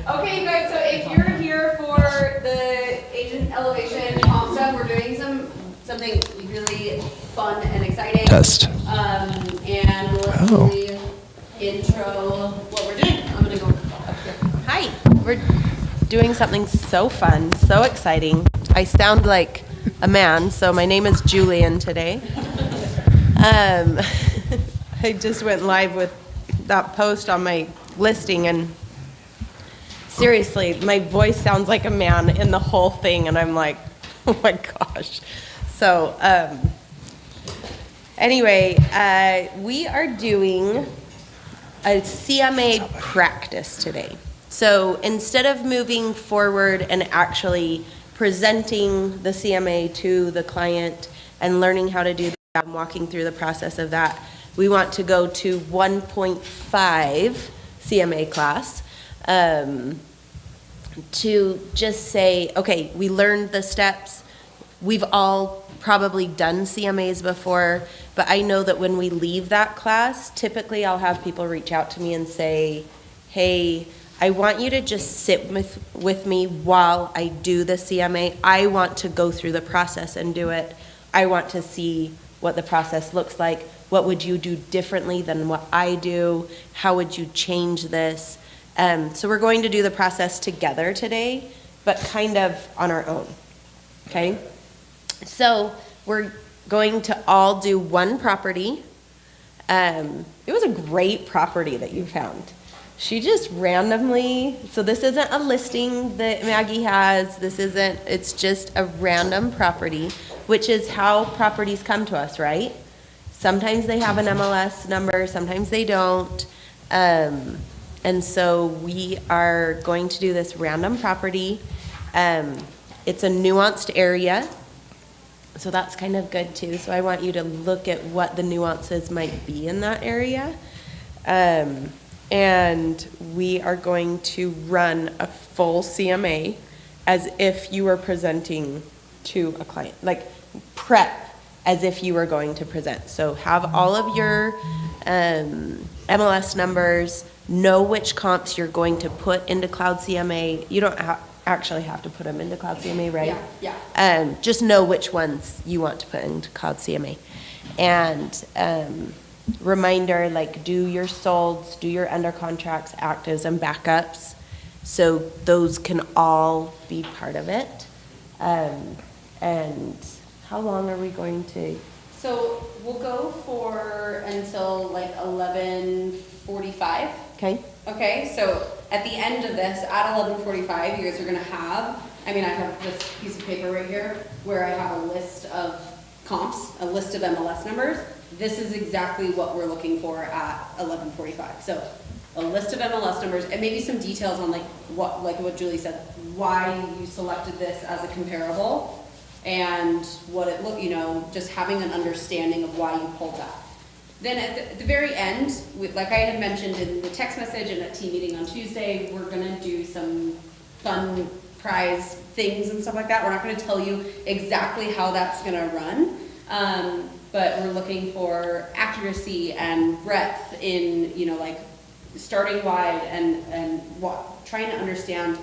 Okay, you guys, so if you're here for the agent elevation comp stuff, we're doing something really fun and exciting. Test. And let's really intro what we're doing. I'm gonna go up here. Hi, we're doing something so fun, so exciting. I sound like a man, so my name is Julian today. I just went live with that post on my listing, and seriously, my voice sounds like a man in the whole thing, and I'm like, oh my gosh. So anyway, we are doing a CMA practice today. So instead of moving forward and actually presenting the CMA to the client and learning how to do that and walking through the process of that, we want to go to 1.5 CMA class to just say, okay, we learned the steps. We've all probably done CMAs before, but I know that when we leave that class, typically I'll have people reach out to me and say, hey, I want you to just sit with me while I do the CMA. I want to go through the process and do it. I want to see what the process looks like. What would you do differently than what I do? How would you change this? So we're going to do the process together today, but kind of on our own, okay? So we're going to all do one property. It was a great property that you found. She just randomly, so this isn't a listing that Maggie has, it's just a random property, which is how properties come to us, right? Sometimes they have an MLS number, sometimes they don't. And so we are going to do this random property. It's a nuanced area, so that's kind of good too. So I want you to look at what the nuances might be in that area. And we are going to run a full CMA as if you were presenting to a client, like prep as if you were going to present. So have all of your MLS numbers, know which comps you're going to put into Cloud CMA. You don't actually have to put them into Cloud CMA, right? Yeah. Just know which ones you want to put into Cloud CMA. And reminder, like do your solds, do your under contracts, actives, and backups. So those can all be part of it. And how long are we going to? So we'll go for until like 11:45. Okay. Okay, so at the end of this, at 11:45, you guys are gonna have, I have this piece of paper right here where I have a list of comps, a list of MLS numbers. This is exactly what we're looking for at 11:45. So a list of MLS numbers and maybe some details on like what Julie said, why you selected this as a comparable and what it looked, just having an understanding of why you pulled that. Then at the very end, like I had mentioned in the text message and at team meeting on Tuesday, we're gonna do some fun prize things and stuff like that. We're not gonna tell you exactly how that's gonna run, but we're looking for accuracy and breadth in, like starting wide and trying to understand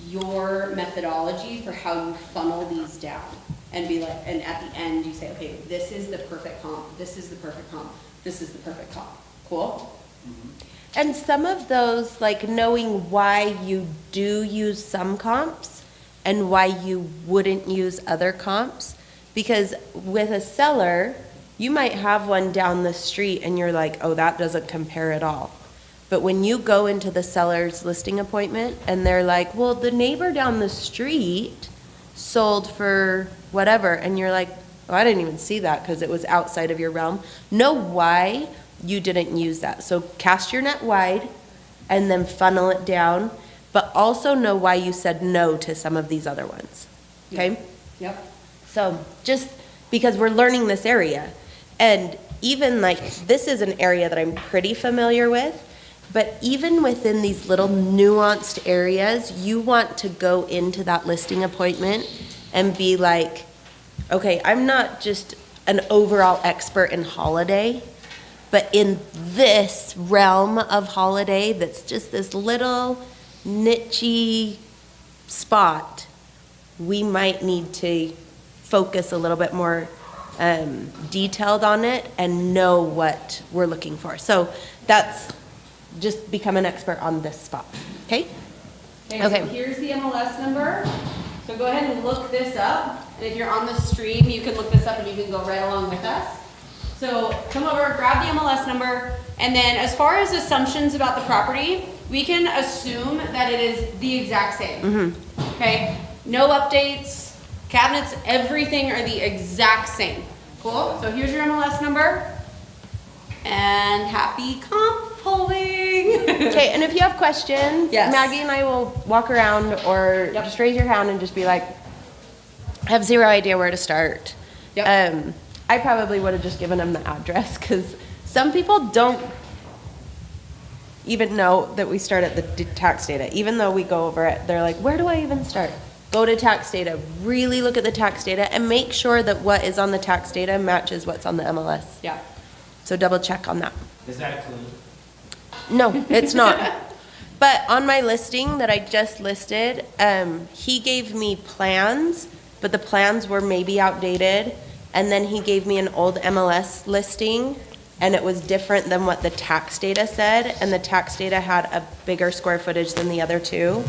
your methodology for how you funnel these down and be like, and at the end you say, okay, this is the perfect comp, this is the perfect comp, this is the perfect comp. Cool? Mm-hmm. And some of those, like knowing why you do use some comps and why you wouldn't use other comps, because with a seller, you might have one down the street and you're like, oh, that doesn't compare at all. But when you go into the seller's listing appointment and they're like, well, the neighbor down the street sold for whatever, and you're like, oh, I didn't even see that because it was outside of your realm. Know why you didn't use that. So cast your net wide and then funnel it down, but also know why you said no to some of these other ones. Okay? Yep. So just because we're learning this area, and even like this is an area that I'm pretty familiar with, but even within these little nuanced areas, you want to go into that listing appointment and be like, okay, I'm not just an overall expert in holiday, but in this realm of holiday that's just this little niche spot, we might need to focus a little bit more detailed on it and know what we're looking for. So that's just become an expert on this spot, okay? Okay, Okay. so here's the MLS number. So go ahead and look this up. And if you're on the stream, you can look this up and you can go right along with us. So come over, grab the MLS number, and then as far as assumptions about the property, we can assume that it is the exact same. Okay? No updates, cabinets, everything are the exact same. Cool? So here's your MLS number. And happy comp polling. Okay, and if you have questions, Yes. Maggie and I will walk around, or Yep. just raise your hand and just be like, I have zero idea where to start. Yep. I probably would have just given them the address, because some people don't even know that we start at the tax data. Even though we go over it, they're like, where do I even start? Go to tax data, really look at the tax data, and make sure that what is on the tax data matches what's on the MLS. Yeah. So double check on that. Is that a clue? No, it's not. But on my listing that I just listed, he gave me plans, but the plans were maybe outdated. And then he gave me an old MLS listing, and it was different than what the tax data said. And the tax data had a bigger square footage than the other two.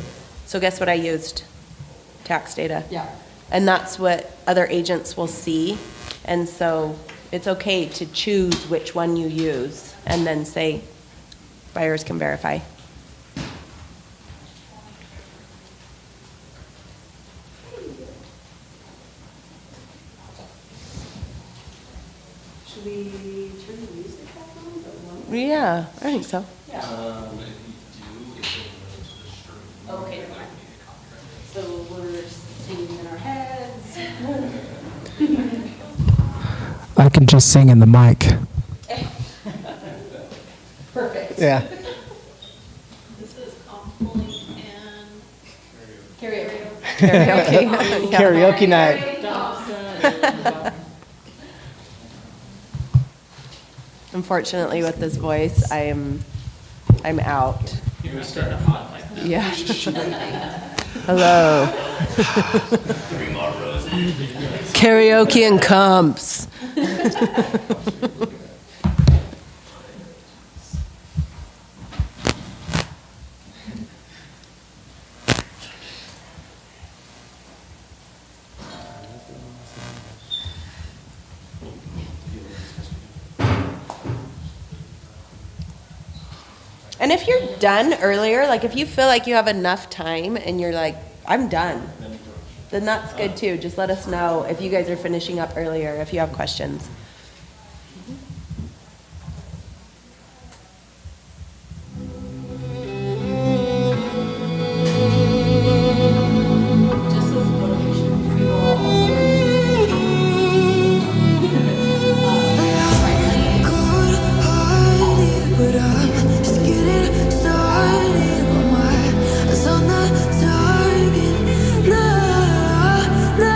So guess what I used? Tax data. Yeah. And that's what other agents will see. And so it's okay to choose which one you use and then say, buyers can verify. Should we turn the music back on? Yeah, I think so. Yeah. Okay, never mind. So we're singing in our heads. I can just sing in the mic. Perfect. Yeah. This is comp polling and Karaoke. Karaoke. Karaoke night. Unfortunately, with this voice, I'm out. You're gonna start a hot like that. Yeah. Hello. karaoke and comps. And if you're done earlier, like if you feel like you have enough time and you're like, I'm done, then that's good too. Just let us know if you guys are finishing up earlier, if you have questions. Just as motivation, we will also. But I'm just getting started. My mind is on the target. No, no.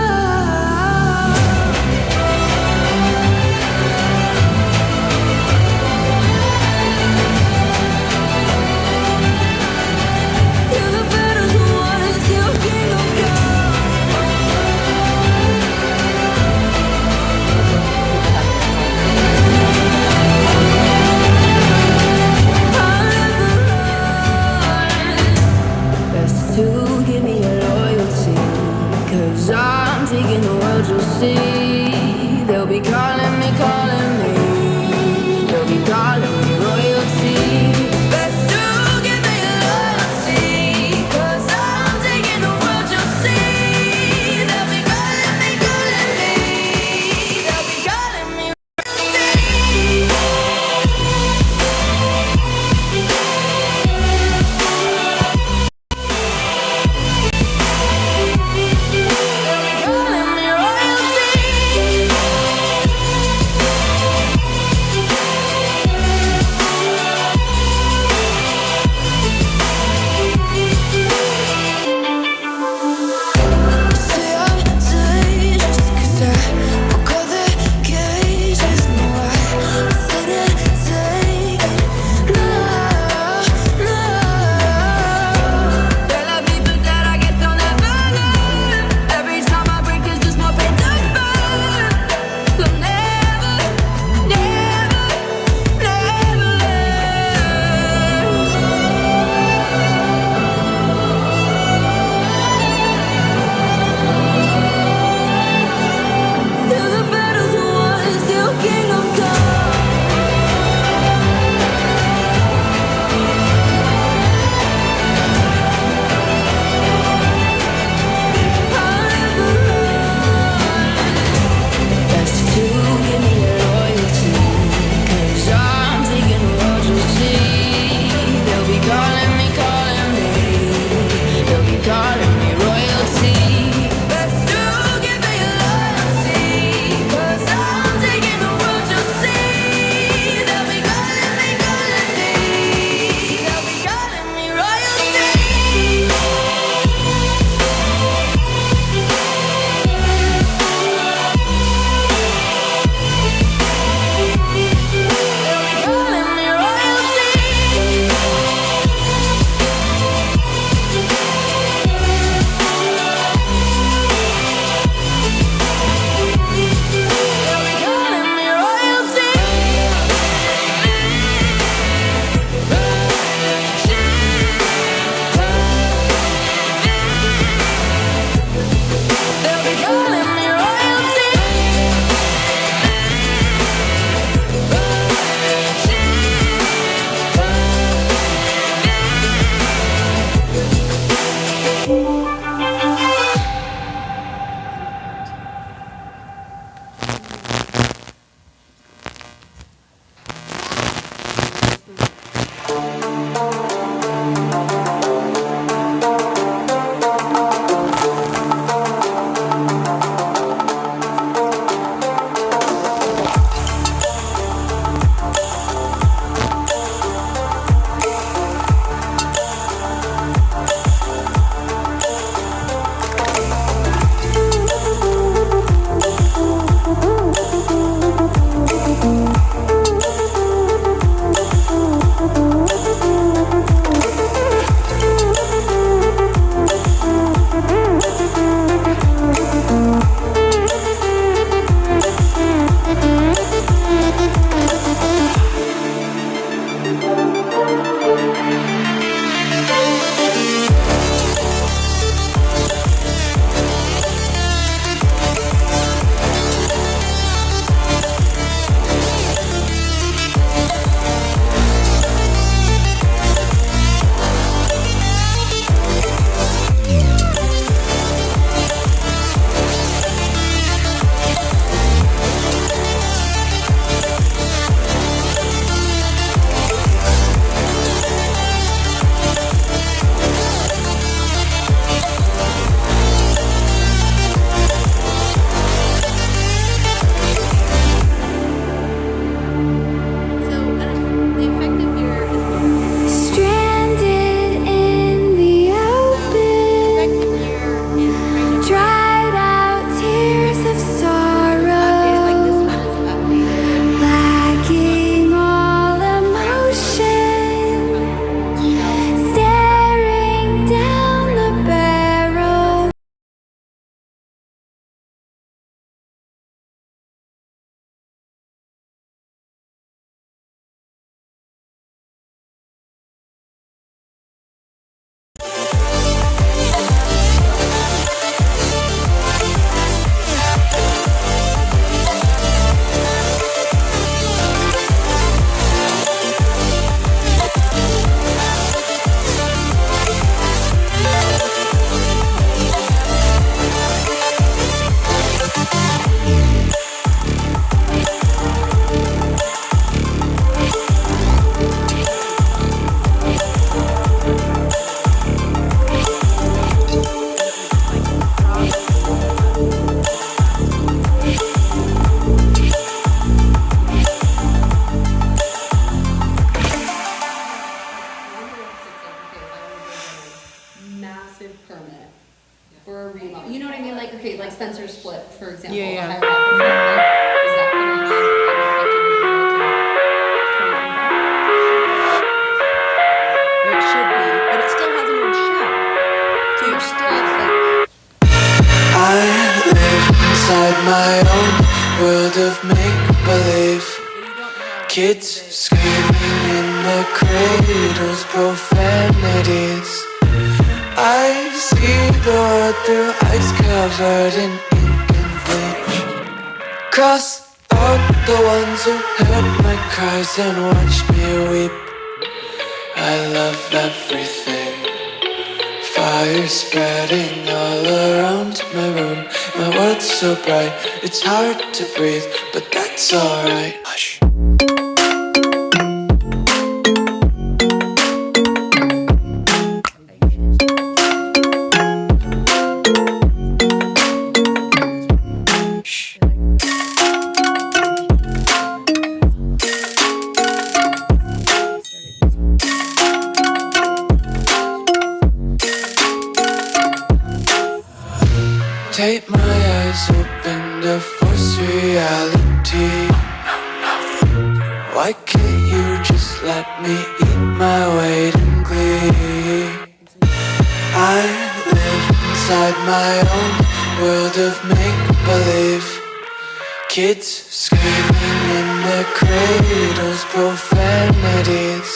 Spencer split, for example, Yeah, a yeah. higher performer, is that gonna have an Or it should be, but it still has an old shell. So you're still like, I live inside my own world of make-believe. Kids screaming in their cradles, profanities. I see the world through ice covered in ink and bleach. Cross out the ones who heard my cries and watched me weep. I love everything. Fire spreading all around my room. My world's so bright, it's hard to breathe, but that's alright. Hush. Take my eyes open to force reality. Why can't you just let me eat my weight in glee? I live inside my own world of make-believe. Kids screaming in their cradles, profanities.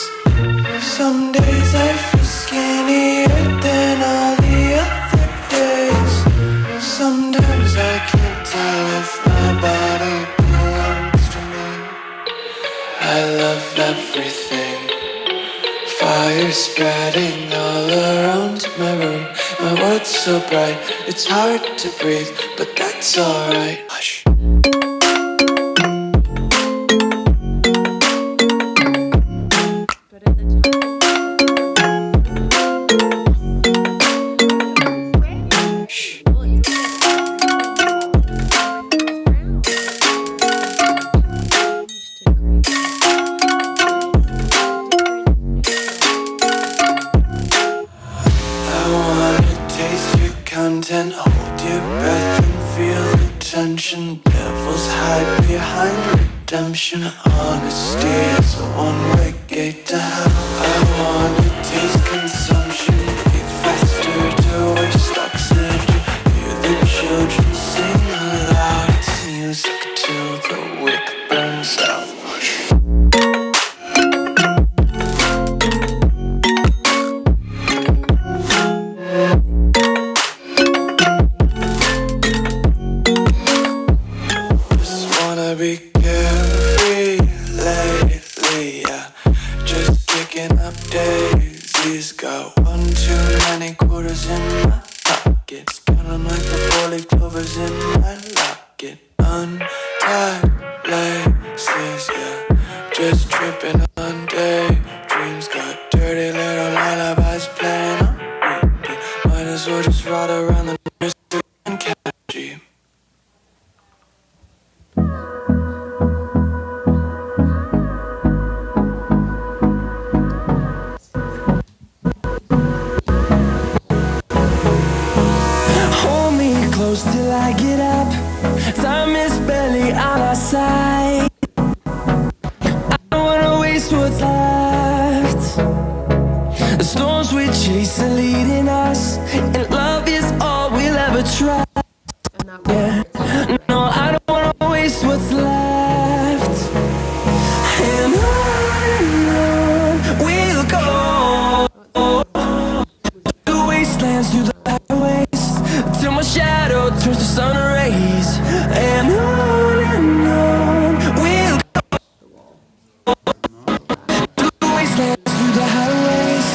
Some days I feel skinnier than all the other days. Sometimes I can't tell if my body belongs to me. I love everything. Fire spreading all around my room. My world's so bright, it's hard to breathe, but that's alright. Hush. but at the I wanna taste your content, hold your breath and feel the tension. Devils hide behind redemption. Honesty is a one-way gate to hell. I wanna taste consumption, breathe faster to waste oxygen. Hear the children sing aloud. It's music till the wick burns out. Just wanna be carefree lately, yeah. Just picking up daisies. Got one too many quarters in my pockets. Counting like the four-leaf clovers in my locket. Untied laces, yeah. Just tripping on daydreams. Got dirty little lullabies playing on repeat. Might as well just ride around the nursery and catch you. Hold me close till I get up. Time is barely on our side. I don't wanna waste what's left. The storms we chase are leading us, and love is all we'll ever try. Yeah. No, I don't wanna waste what's left. And on we'll go. The wastelands through the highways, till my shadow turns to sun rays. And on we'll go. Through the wastelands through the highways.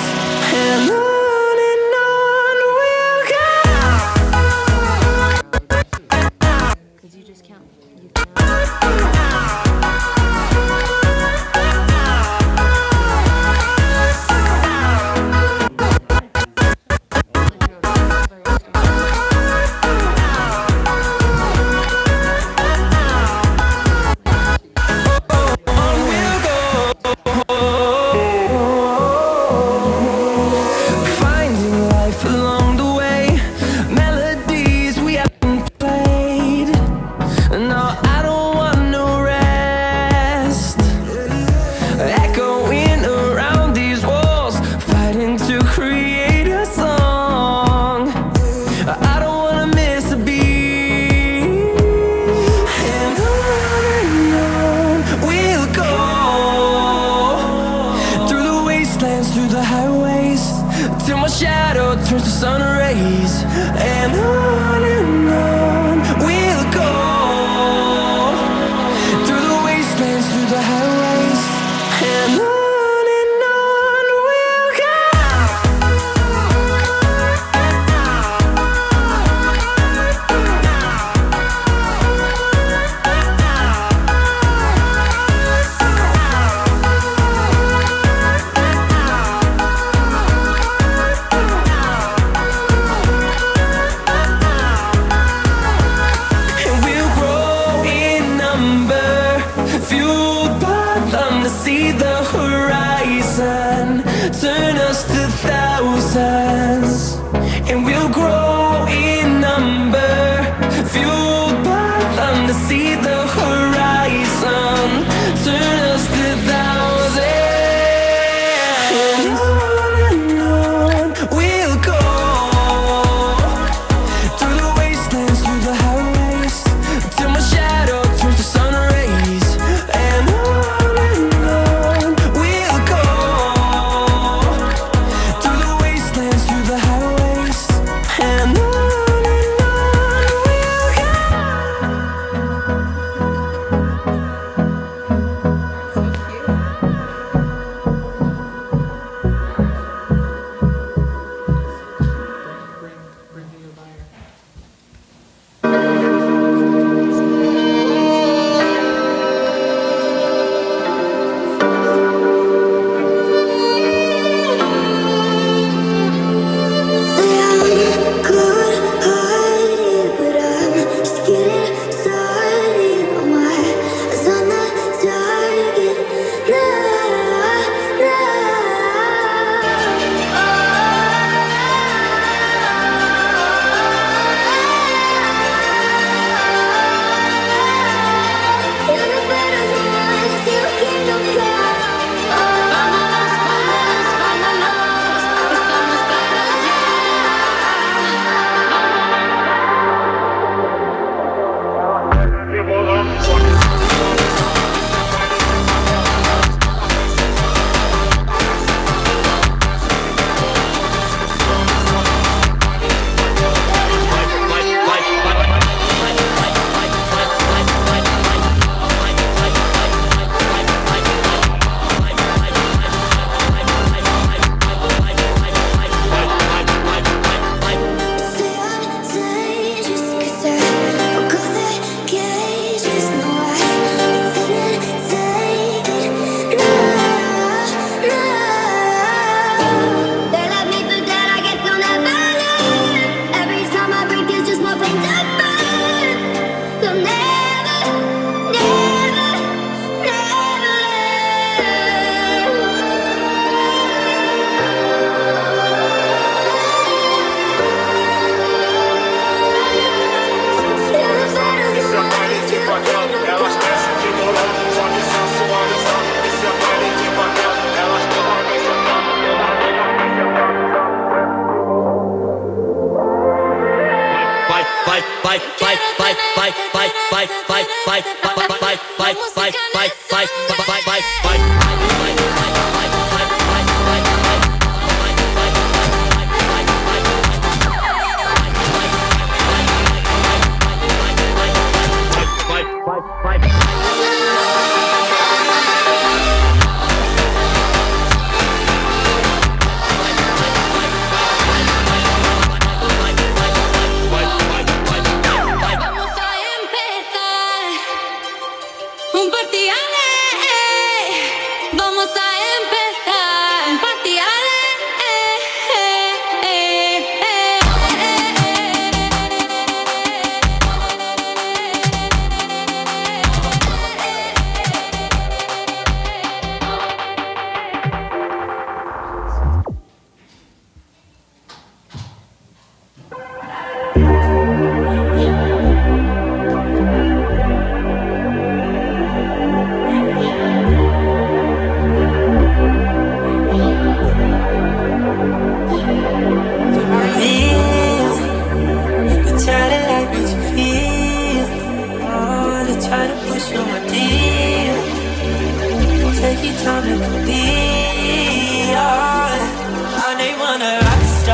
And on we'll go. shadow turns to sun rays. And on we'll go, through the wastelands, through the highways. And on we'll go. And we'll grow in number, fueled by them to see the horizon, turn us to thousands. And we'll grow in number, fueled by them to see the horizon, turn us to thousands. And on we'll go, through the wastelands, through the highways, till my shadow turns to sun rays. And on we'll go, through the wastelands, through the highways. And on we'll go. Bring me your buyer. Good-hearted, but I'm just getting started. Oh my, it's on the target. Take your time to be on. I need one rock star.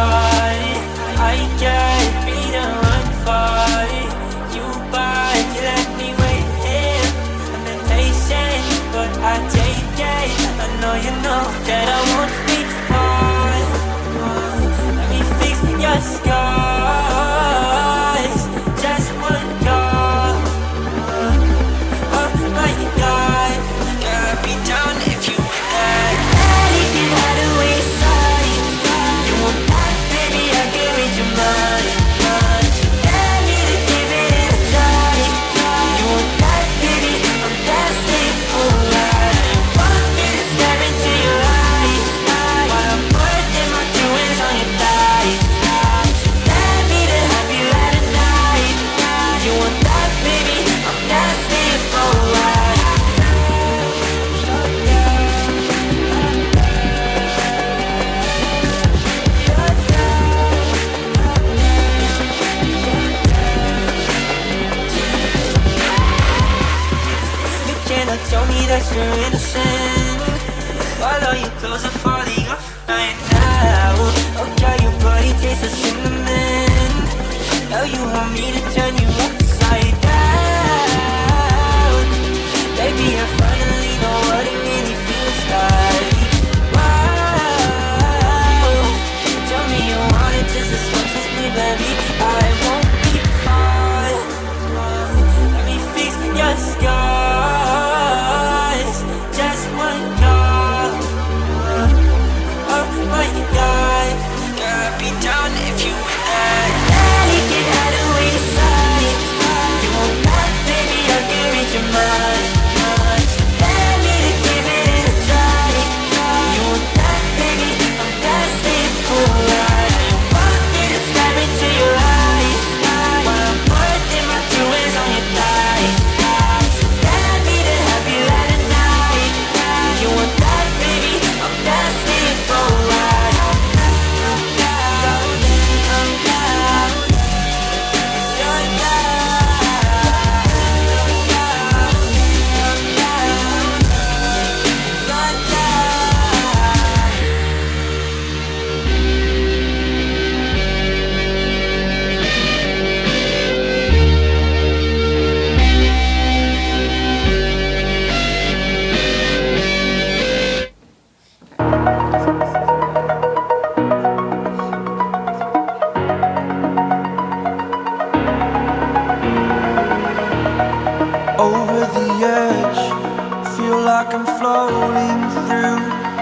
rolling through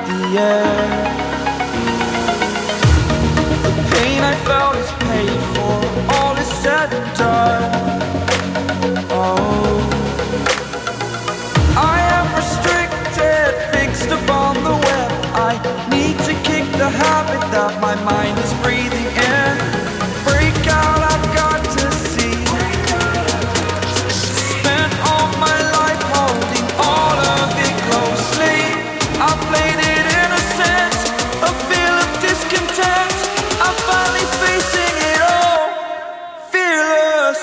the air. The pain I felt is paid for, all is said and done. Oh, I am restricted, fixed upon the web. I need to kick the habit that my mind is breathing in. Break out, I've got to see. Spent all my life holding all of it closely. I played it innocent, a feel of discontent. I'm finally facing it all, fearless.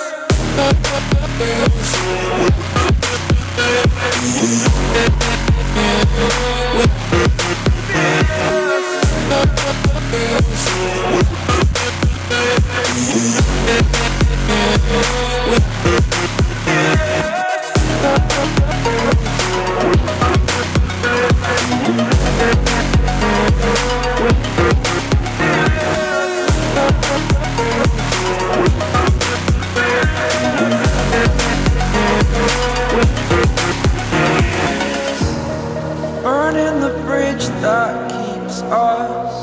Burning the bridge that keeps us.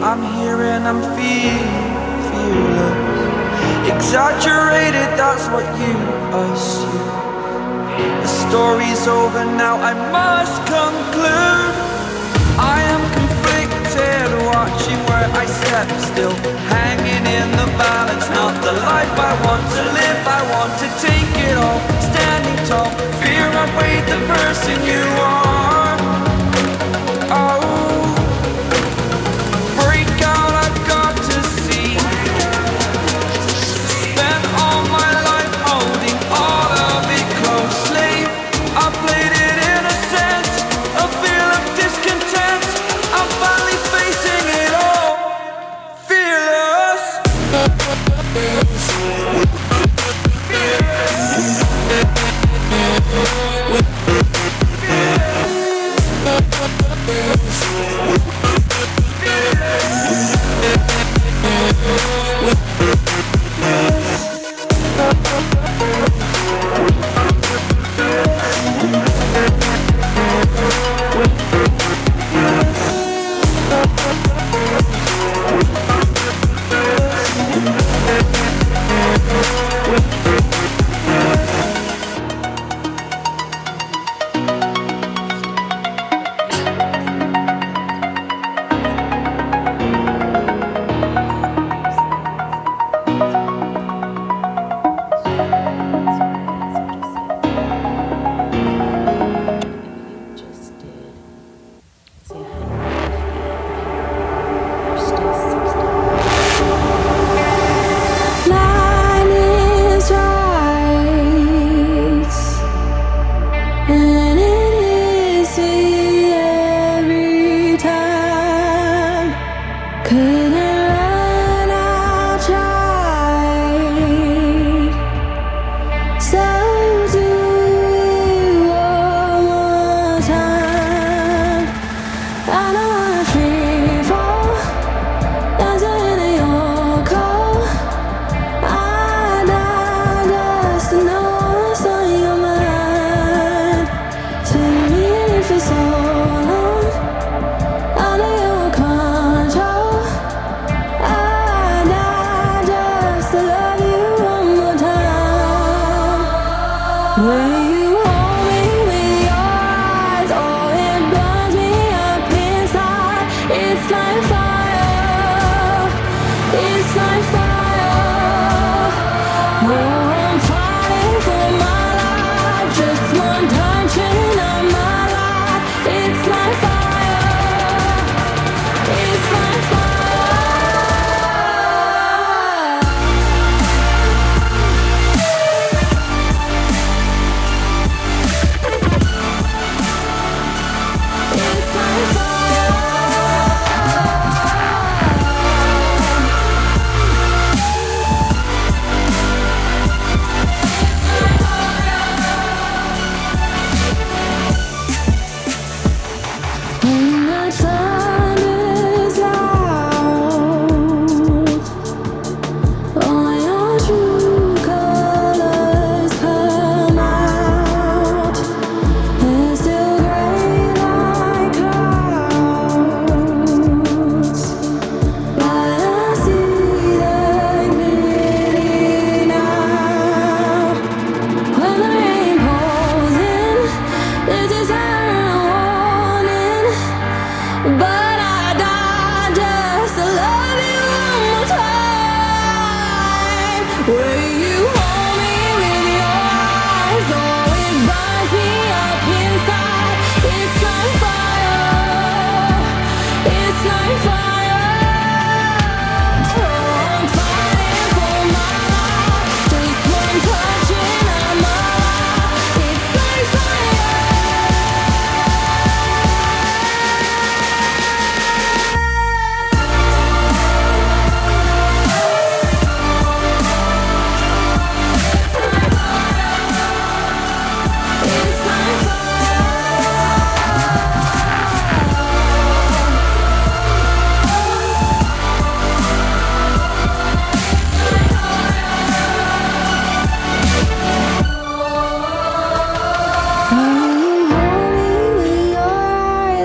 I'm here and I'm feeling fearless. Exaggerated, that's what you assume. The story's over now, I must conclude. I am conflicted, watching where I step still, hanging in the balance. Not the life I want to live, I want to take it all. Standing tall, fear outweighed the person you are. Oh, break out, I've got to see. Spent all my life holding all of it closely. I played it innocent, a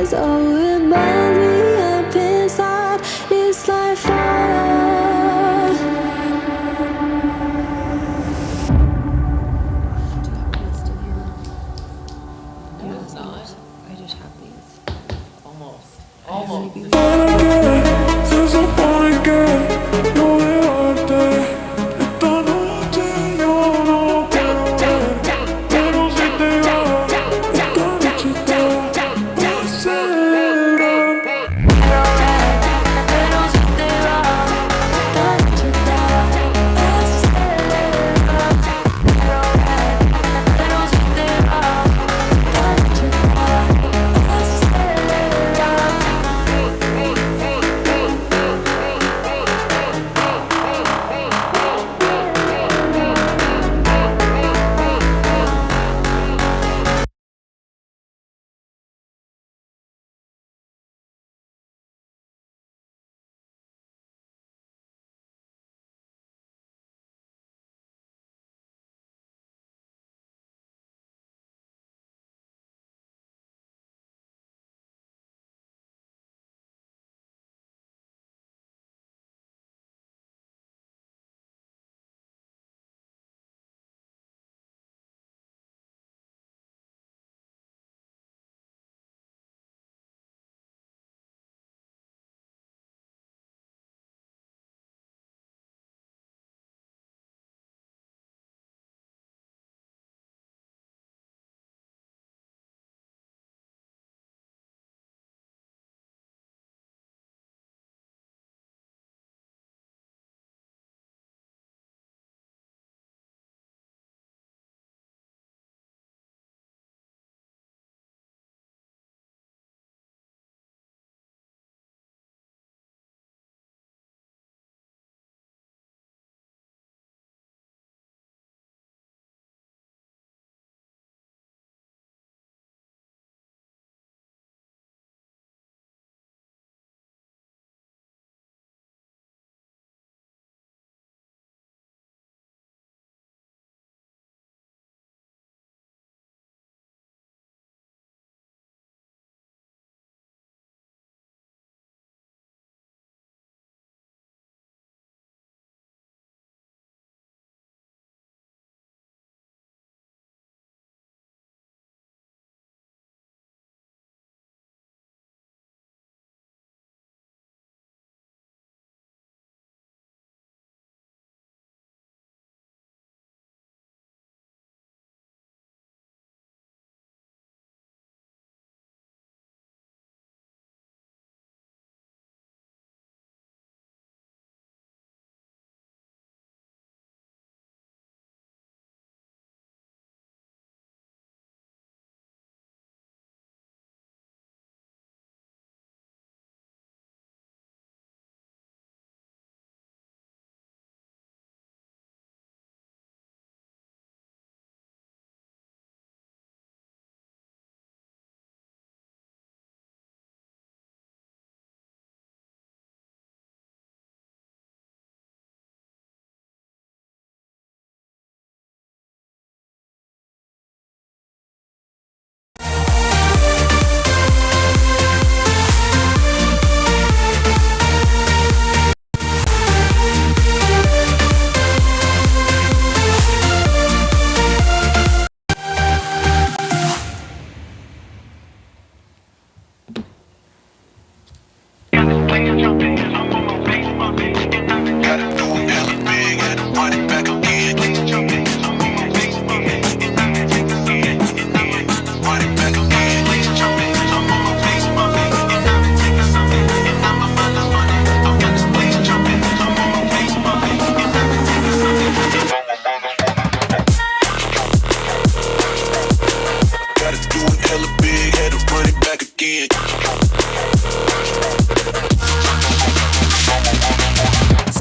eyes. Oh, it burns me up inside. It's like fire.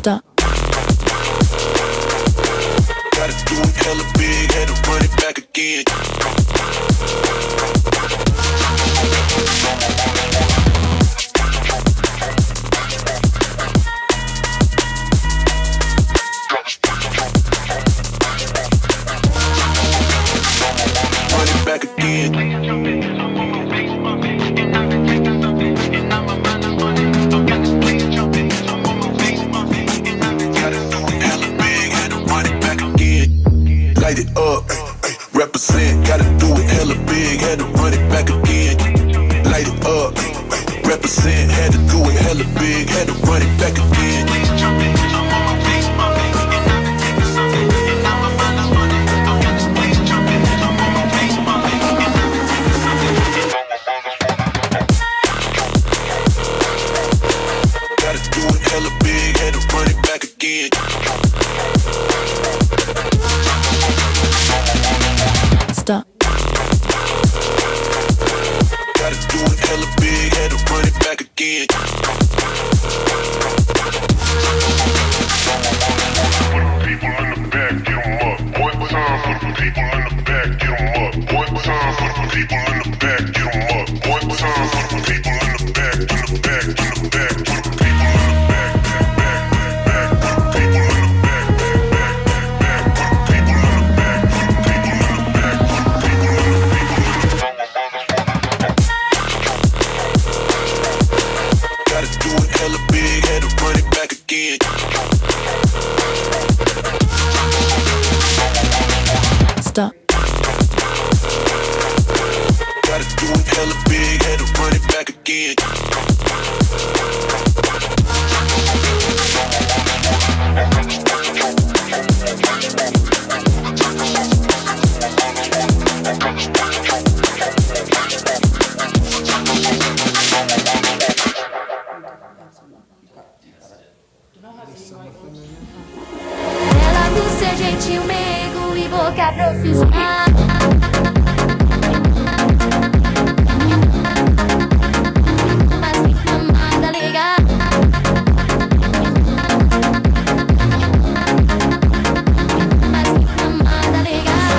Stop. Gotta do it hella big, had to run it back again. Run it back again. represent. Had to do it hella big, had to run it back again. Gotta do it hella big, had to run it back again. Stop. Gotta do it hella big, had to run it back again. People in the back, get 'em up. One time for the people in the back, get 'em up. One time for the people in the back, get 'em up. One time for the people in the back, in the back, in the back. For the people in the back, back, back. For the people in the back, back, back. For the people in the back, for the people in the back, for the people in the Gotta do it hella big, had to run it back again. Stop. Gotta do it hella big, had to run it back again. Ela por ser gentil, meigo e boca profissional. Mas que mamada legal. Mas que mamada legal.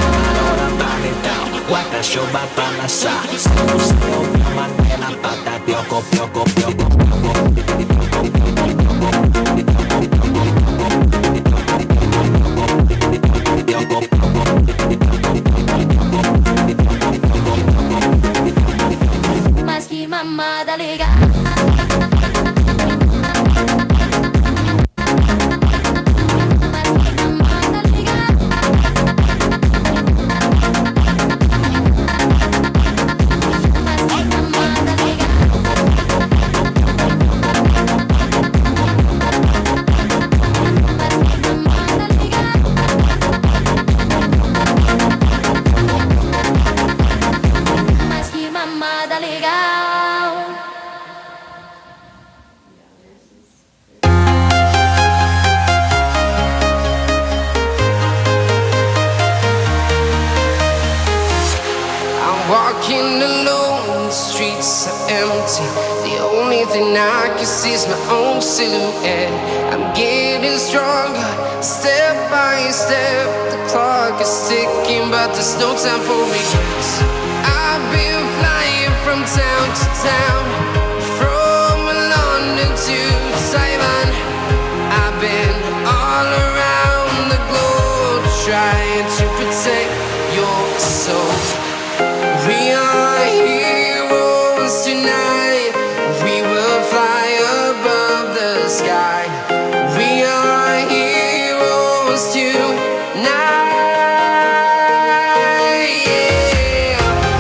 Guarda show vai balançar. O seu mantém a pata, pioco, pioco, pioco. Mas que mamada legal. Mas que mamada legal. I'm walking alone, the streets are empty. The only thing I can see is my own silhouette. I'm getting stronger, step by step. The clock is ticking, but there's no time for regrets. I've been flying from town to town, from London to Taiwan. I've been all around the globe, trying to protect your soul. We are heroes tonight. We will fly above the sky. We are heroes tonight. Yeah.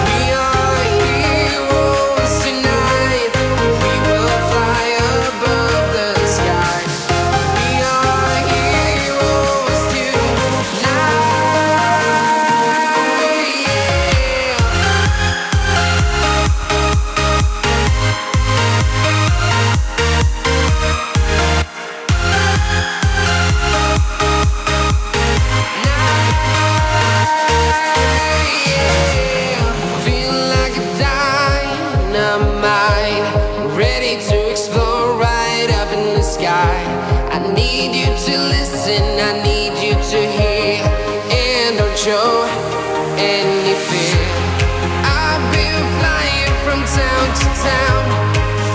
We are heroes tonight. We will fly above the sky. We are heroes tonight. Feel like a dynamite, ready to explode right up in the sky. I need you to listen, I need you to hear, and don't show any fear. I've been flying from town to town,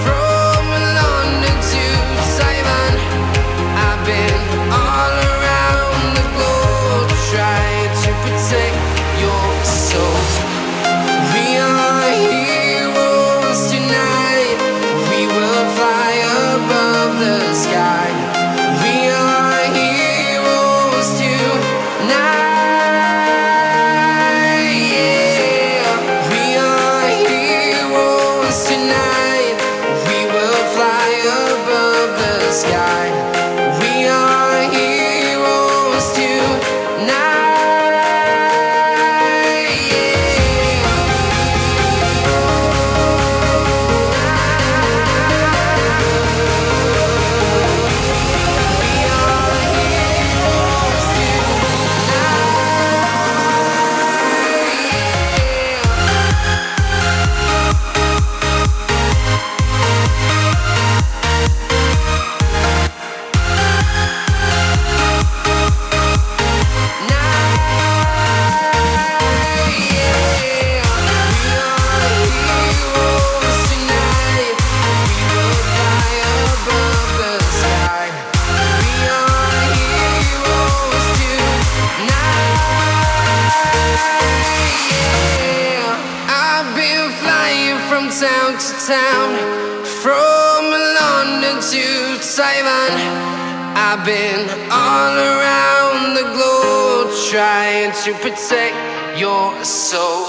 from London to Taiwan. I've been all around the globe, trying to protect your soul. We are heroes tonight. We will fly above the sky. We are heroes tonight. Yeah. We are heroes tonight. town, from London to Taiwan. I've been all around the globe trying to protect your soul.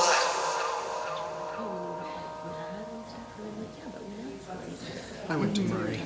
I went to Murray.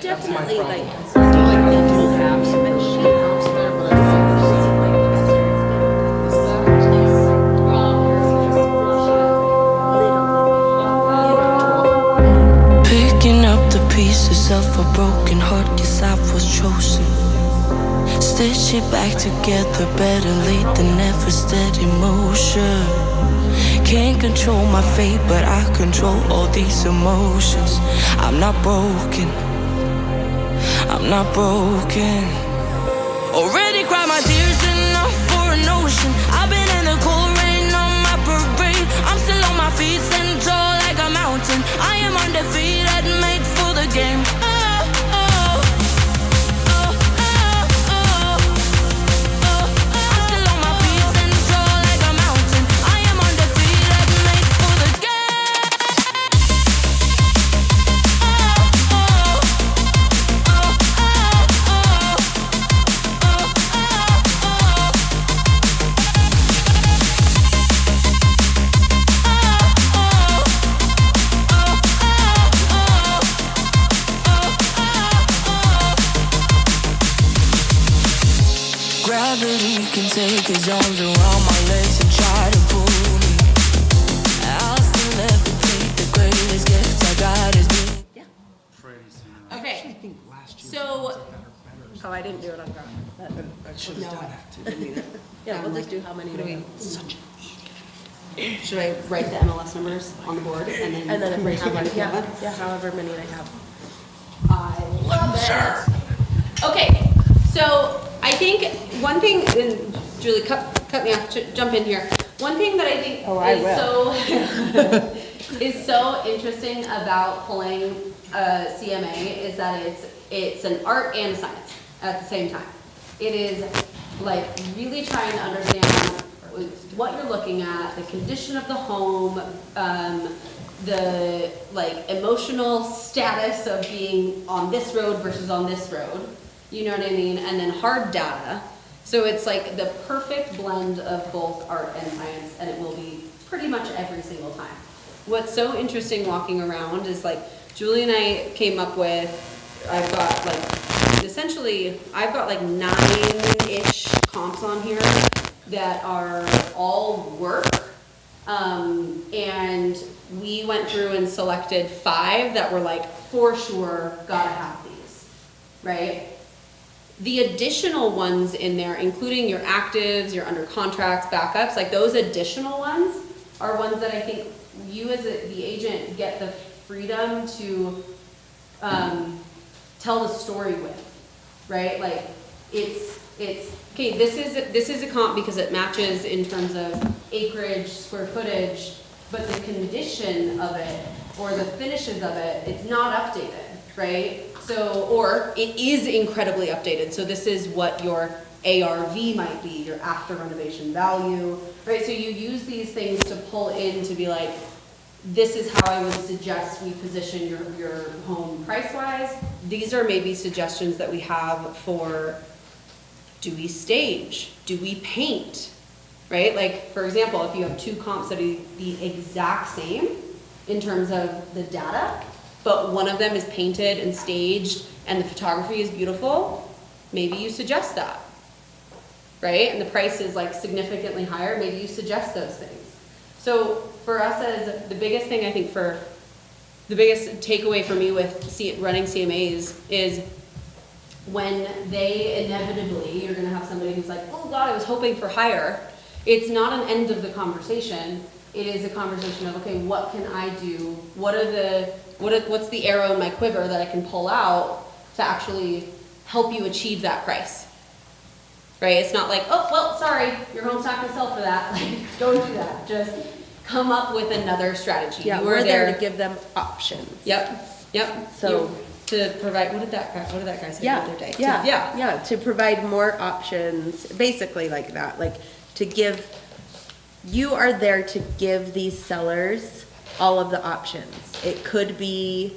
Definitely like. Picking up the pieces of a broken heart, yes, I was chosen. Stitch it back together, better late than never, steady motion. Can't control my fate, but I control all these emotions. I'm not broken, I'm not broken. Already cried my tears enough for an ocean. I've been in the cold rain on my parade. I'm still on my feet, stand tall like a mountain. I am undefeated, made for the game. gravity can take his arms around my legs and try to pull me. I'll still never take the greatest gift I got is me. Okay, think last year so, oh, I didn't do it on ground. I should have done that. Yeah, we'll just do how many do we? Should I write the MLS numbers on the board and And then if we raise have your one, hand? yeah, however many they have. I love it. Okay, so I think one thing, and Julie, cut me off, jump in here. One thing that I think is so interesting about pulling a CMA is that it's an art and a science at the same time. It is like really trying to understand what you're looking at, the condition of the home, the like emotional status of being on this road versus on this road, you know what I mean? And then hard data. So it's like the perfect blend of both art and science, and it will be pretty much every single time. What's so interesting walking around is like Julie and I came up with, I've got like 9-ish comps on here that are all work. And we went through and selected 5 that were like, for sure, gotta have these, right? The additional ones in there, including your actives, your under contracts, backups, like those additional ones are ones that I think you as the agent get the freedom to tell the story with, right? Like it's okay, this is a comp because it matches in terms of acreage, square footage, but the condition of it or the finishes of it, it's not updated, right? So, or it is incredibly updated. So this is what your ARV might be, your after renovation value, right? So you use these things to pull in to be like, this is how I would suggest we position your home price-wise. These are maybe suggestions that we have for, do we stage? Do we paint? Right? Like, for example, if you have 2 comps that are the exact same in terms of the data, but one of them is painted and staged and the photography is beautiful, maybe you suggest that, right? And the price is like significantly higher, maybe you suggest those things. So for us, as the biggest thing I think the biggest takeaway for me with running CMAs is when they inevitably, you're gonna have somebody who's like, oh God, I was hoping for higher. It's not an end of the conversation. It is a conversation of, okay, what can I do? What's the arrow in my quiver that I can pull out to actually help you achieve that price? Right? It's not like, oh, well, sorry, your home's not gonna sell for that. Like, don't do that. Just come up with another strategy. Yeah, You we're are there to give them options. Yep. So- to provide, what did that guy say the other day? Yeah, to provide more options, basically like that, like to give, you are there to give these sellers all of the options. It could be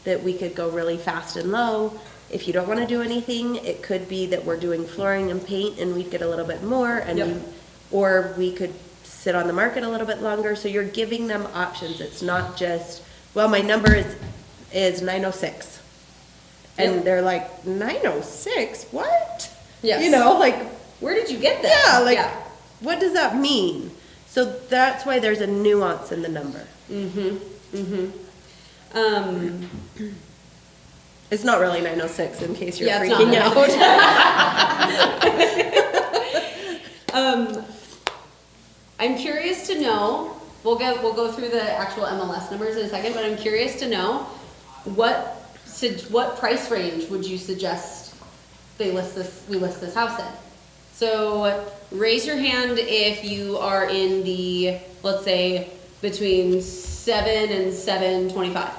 that we could go really fast and low. If you don't want to do anything, it could be that we're doing flooring and paint and we'd get a little bit more, and or we could sit on the market a little bit longer. So you're giving them options. It's not just, well, my number is 906. And they're like, 906? What? Yes. You know, like, Where did you get that? yeah, like, what does that mean? So that's why there's a nuance in the number. It's not really 906 in case you're Yeah, it's freaking not. out. I'm curious to know, we'll go through the actual MLS numbers in a second, but I'm curious to know what price range would you suggest we list this house in? So raise your hand if you are in the, let's say, between 7 and 725.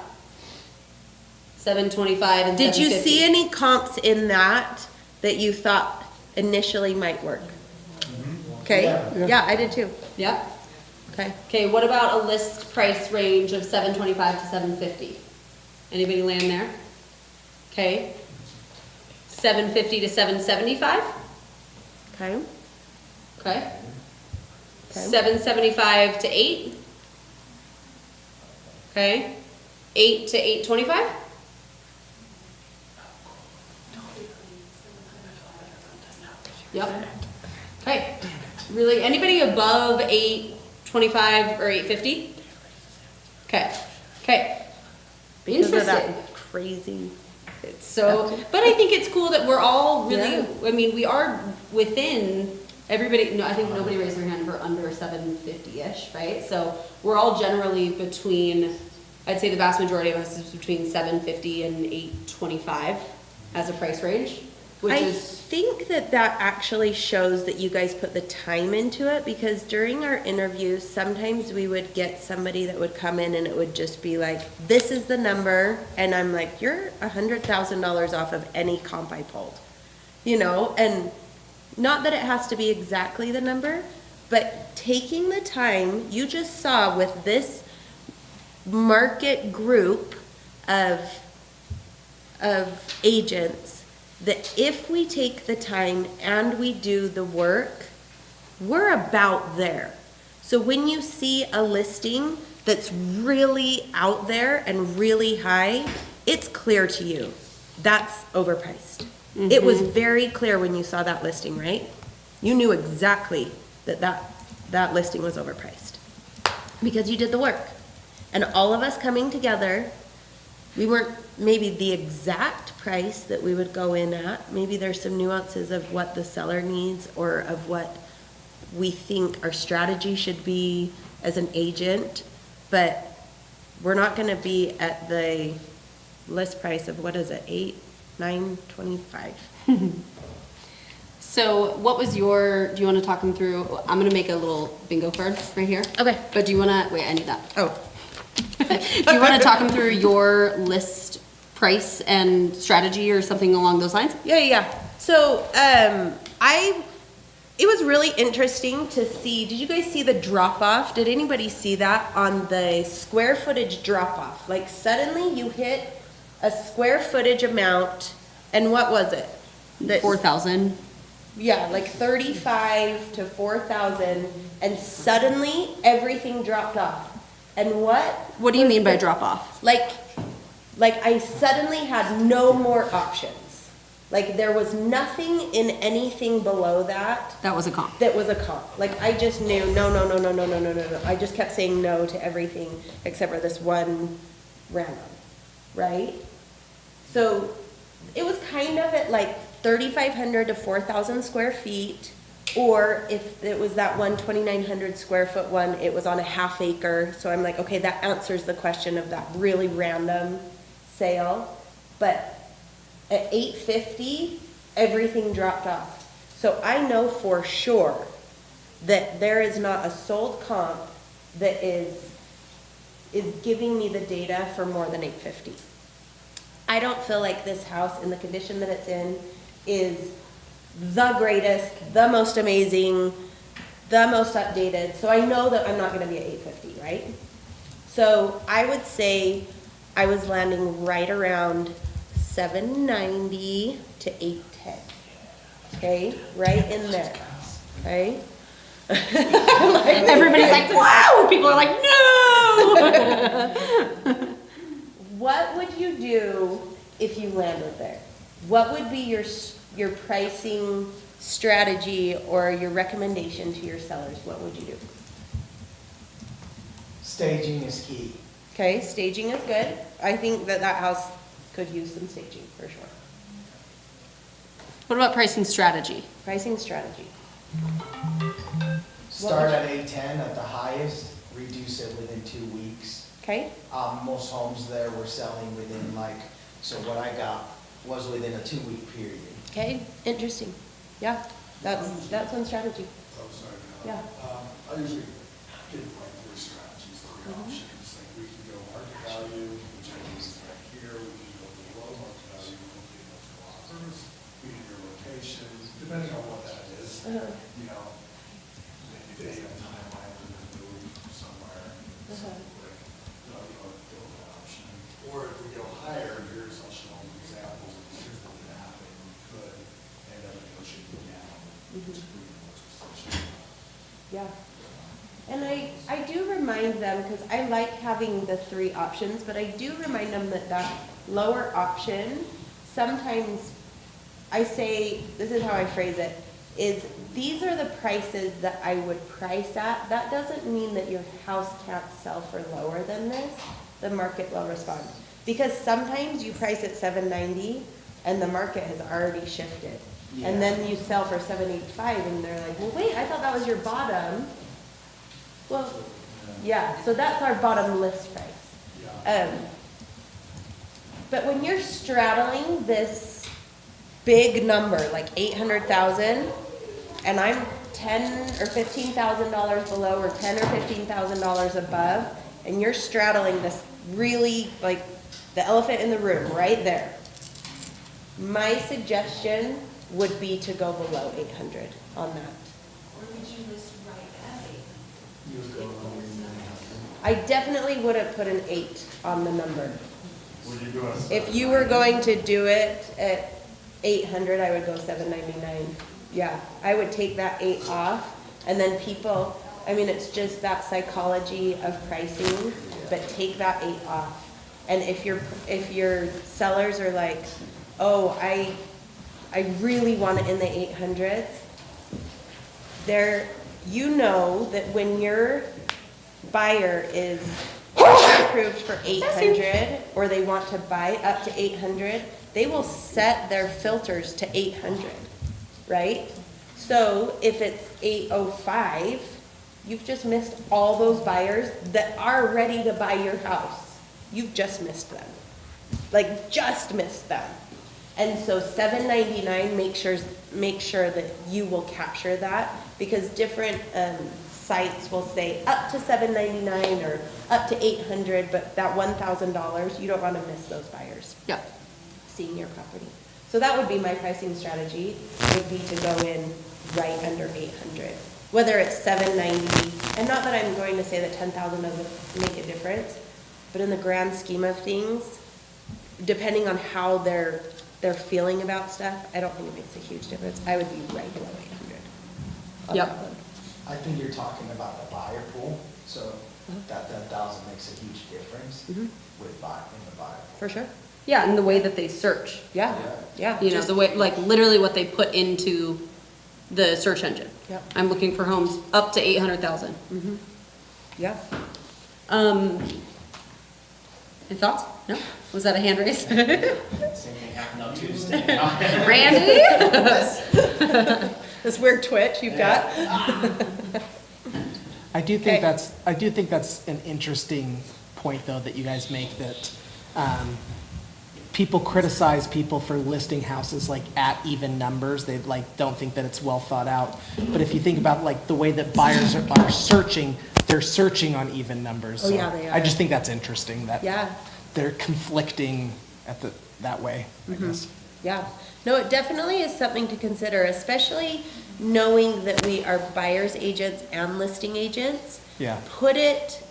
725 and Did you 750. see any comps in that you thought initially might work? Okay, yeah, I did too. Yep. Okay. Okay, what about a list price range of 725 to 750? Anybody land there? Okay. 750 to 775? Okay. Okay. Okay. 775 to 8? Okay. 8 to 825? Yep. Really, anybody above 825 or 850? Okay, okay. Because of that Interesting. crazy. It's so, but I think it's cool that we're all really, Yeah. I mean, we are within, everybody, no, I think nobody raised their hand for under 750-ish, right? So we're all generally between, I'd say the vast majority of us is between 750 and 825 as a price range, which I is, think that actually shows that you guys put the time into it, because during our interviews, sometimes we would get somebody that would come in and it would just be like, this is the number, and I'm like, you're $100,000 off of any comp I pulled, you know, and not that it has to be exactly the number, but taking the time, you just saw with this market group of agents, that if we take the time and we do the work, we're about there. So when you see a listing that's really out there and really high, it's clear to you, that's overpriced. It was very clear when you saw that listing, right? You knew exactly that listing was overpriced, because you did the work. And all of us coming together, we weren't maybe the exact price that we would go in at. Maybe there's some nuances of what the seller needs or of what we think our strategy should be as an agent, but we're not gonna be at the list price of, what is it, $8,925. so what was do you want to talk them through? I'm gonna make a little bingo card right here. Okay. But do you want to, wait, I need that. Oh, Do you want to talk them through your list price and strategy or something along those lines? yeah. So, it was really interesting to see, did you guys see the drop off? Did anybody see that on the square footage drop off? Like suddenly you hit a square footage amount, and what was it? 4,000. Yeah, like 35 to 4,000, and suddenly everything dropped off. And What do you mean by drop off? Like I suddenly had no more options. Like there was nothing in anything below that That was a comp. that was a comp. Like I just knew, no. I just kept saying no to everything except for this one random, right? So it was kind of at like 3,500 to 4,000 square feet, or if it was that one 2,900 square foot one, it was on a half acre. So I'm like, okay, that answers the question of that really random sale. But at 850, everything dropped off. So I know for sure that there is not a sold comp that is giving me the data for more than 850. I don't feel like this house in the condition that it's in is the greatest, the most amazing, the most updated. So I know that I'm not gonna be at 850, right? So I would say I was landing right around 790 to 810. Okay, right in there, okay? Everybody's like, wow! People are like, no! What would you do if you landed there? What would be your pricing strategy or your recommendation to your sellers? What would you do? Staging is key. Okay, staging is good. I think that house could use some staging for sure. What about pricing strategy? Pricing strategy. Start at 810 at the highest, reduce it within 2 weeks. Okay, Most homes there were selling within so what I got was within a 2-week period. okay, interesting. Yeah, that's one strategy. I'm sorry, Yeah. I usually give like 3 strategies, 3 options. Like we can go market value, which I use right here. We can go below market value, we can get multiple offers. We can do rotation, depending on what that is. You know, maybe they have timeline to move somewhere. So like, go that option. Or if we go higher, here's I'll show them examples of here's what could happen. We could end up negotiating down, which is pretty much. Yeah. And I do remind them, because I like having the 3 options, but I do remind them that lower option, sometimes I say, this is how I phrase it, is these are the prices that I would price at. That doesn't mean that your house can't sell for lower than this. The market will respond. Because sometimes you price at $790 and the market has already shifted. Yeah. And then you sell for $785 and they're like, well, wait, I thought that was your bottom. Well, yeah, so that's our bottom list price. But when you're straddling this big number, like 800,000, and I'm $10,000 or $15,000 below or $10,000 or $15,000 above, and you're straddling this really, like, the elephant in the room, right there. My suggestion would be to go below 800 on that. Or would you list right at 8? You would go over 900. I definitely would have put an 8 on the number. Would you do a If you were going to do it at 800, I would go 799. Yeah, I would take that 8 off, and then people, I mean, it's just that psychology of pricing, but take that 8 off. And if your sellers are like, oh, I really want it in the 800s, you know that when your buyer is approved for 800, or they want to buy up to 800, they will set their filters to 800, right? So if it's 805, you've just missed all those buyers that are ready to buy your house. You've just missed them. Like, just missed them. And so $799, make sure that you will capture that, because different sites will say up to $799 or up to $800, but that $1,000, you don't want to miss those buyers. Yeah. Seeing your property. So that would be my pricing strategy, would be to go in right under 800. Whether it's 790, and not that I'm going to say that 10,000 doesn't make a difference, but in the grand scheme of things, depending on how they're feeling about stuff, I don't think it makes a huge difference. I would be right below 800. on Yep. that one. I think you're talking about the buyer pool, so that 10,000 makes a huge difference in the buyer pool. For sure. Yeah, and the way that they search. Yeah, yeah. You know, the way, like, literally what they put into the search engine. Yep. I'm looking for homes up to 800,000. Yeah. Any thoughts? No? Was that a hand raise? Same thing happened on Tuesday. Randy? This weird twitch you've got. I do Okay. think that's an interesting point, though, that you guys make, that people criticize people for listing houses like at even numbers. They like don't think that it's well thought out. But if you think about like the way that buyers are searching, they're searching on even numbers. Oh, So yeah, they I are. just think that's interesting that Yeah. they're conflicting that way, I guess. Yeah, no, it definitely is something to consider, especially knowing that we are buyer's agents and listing agents. Yeah. Put it,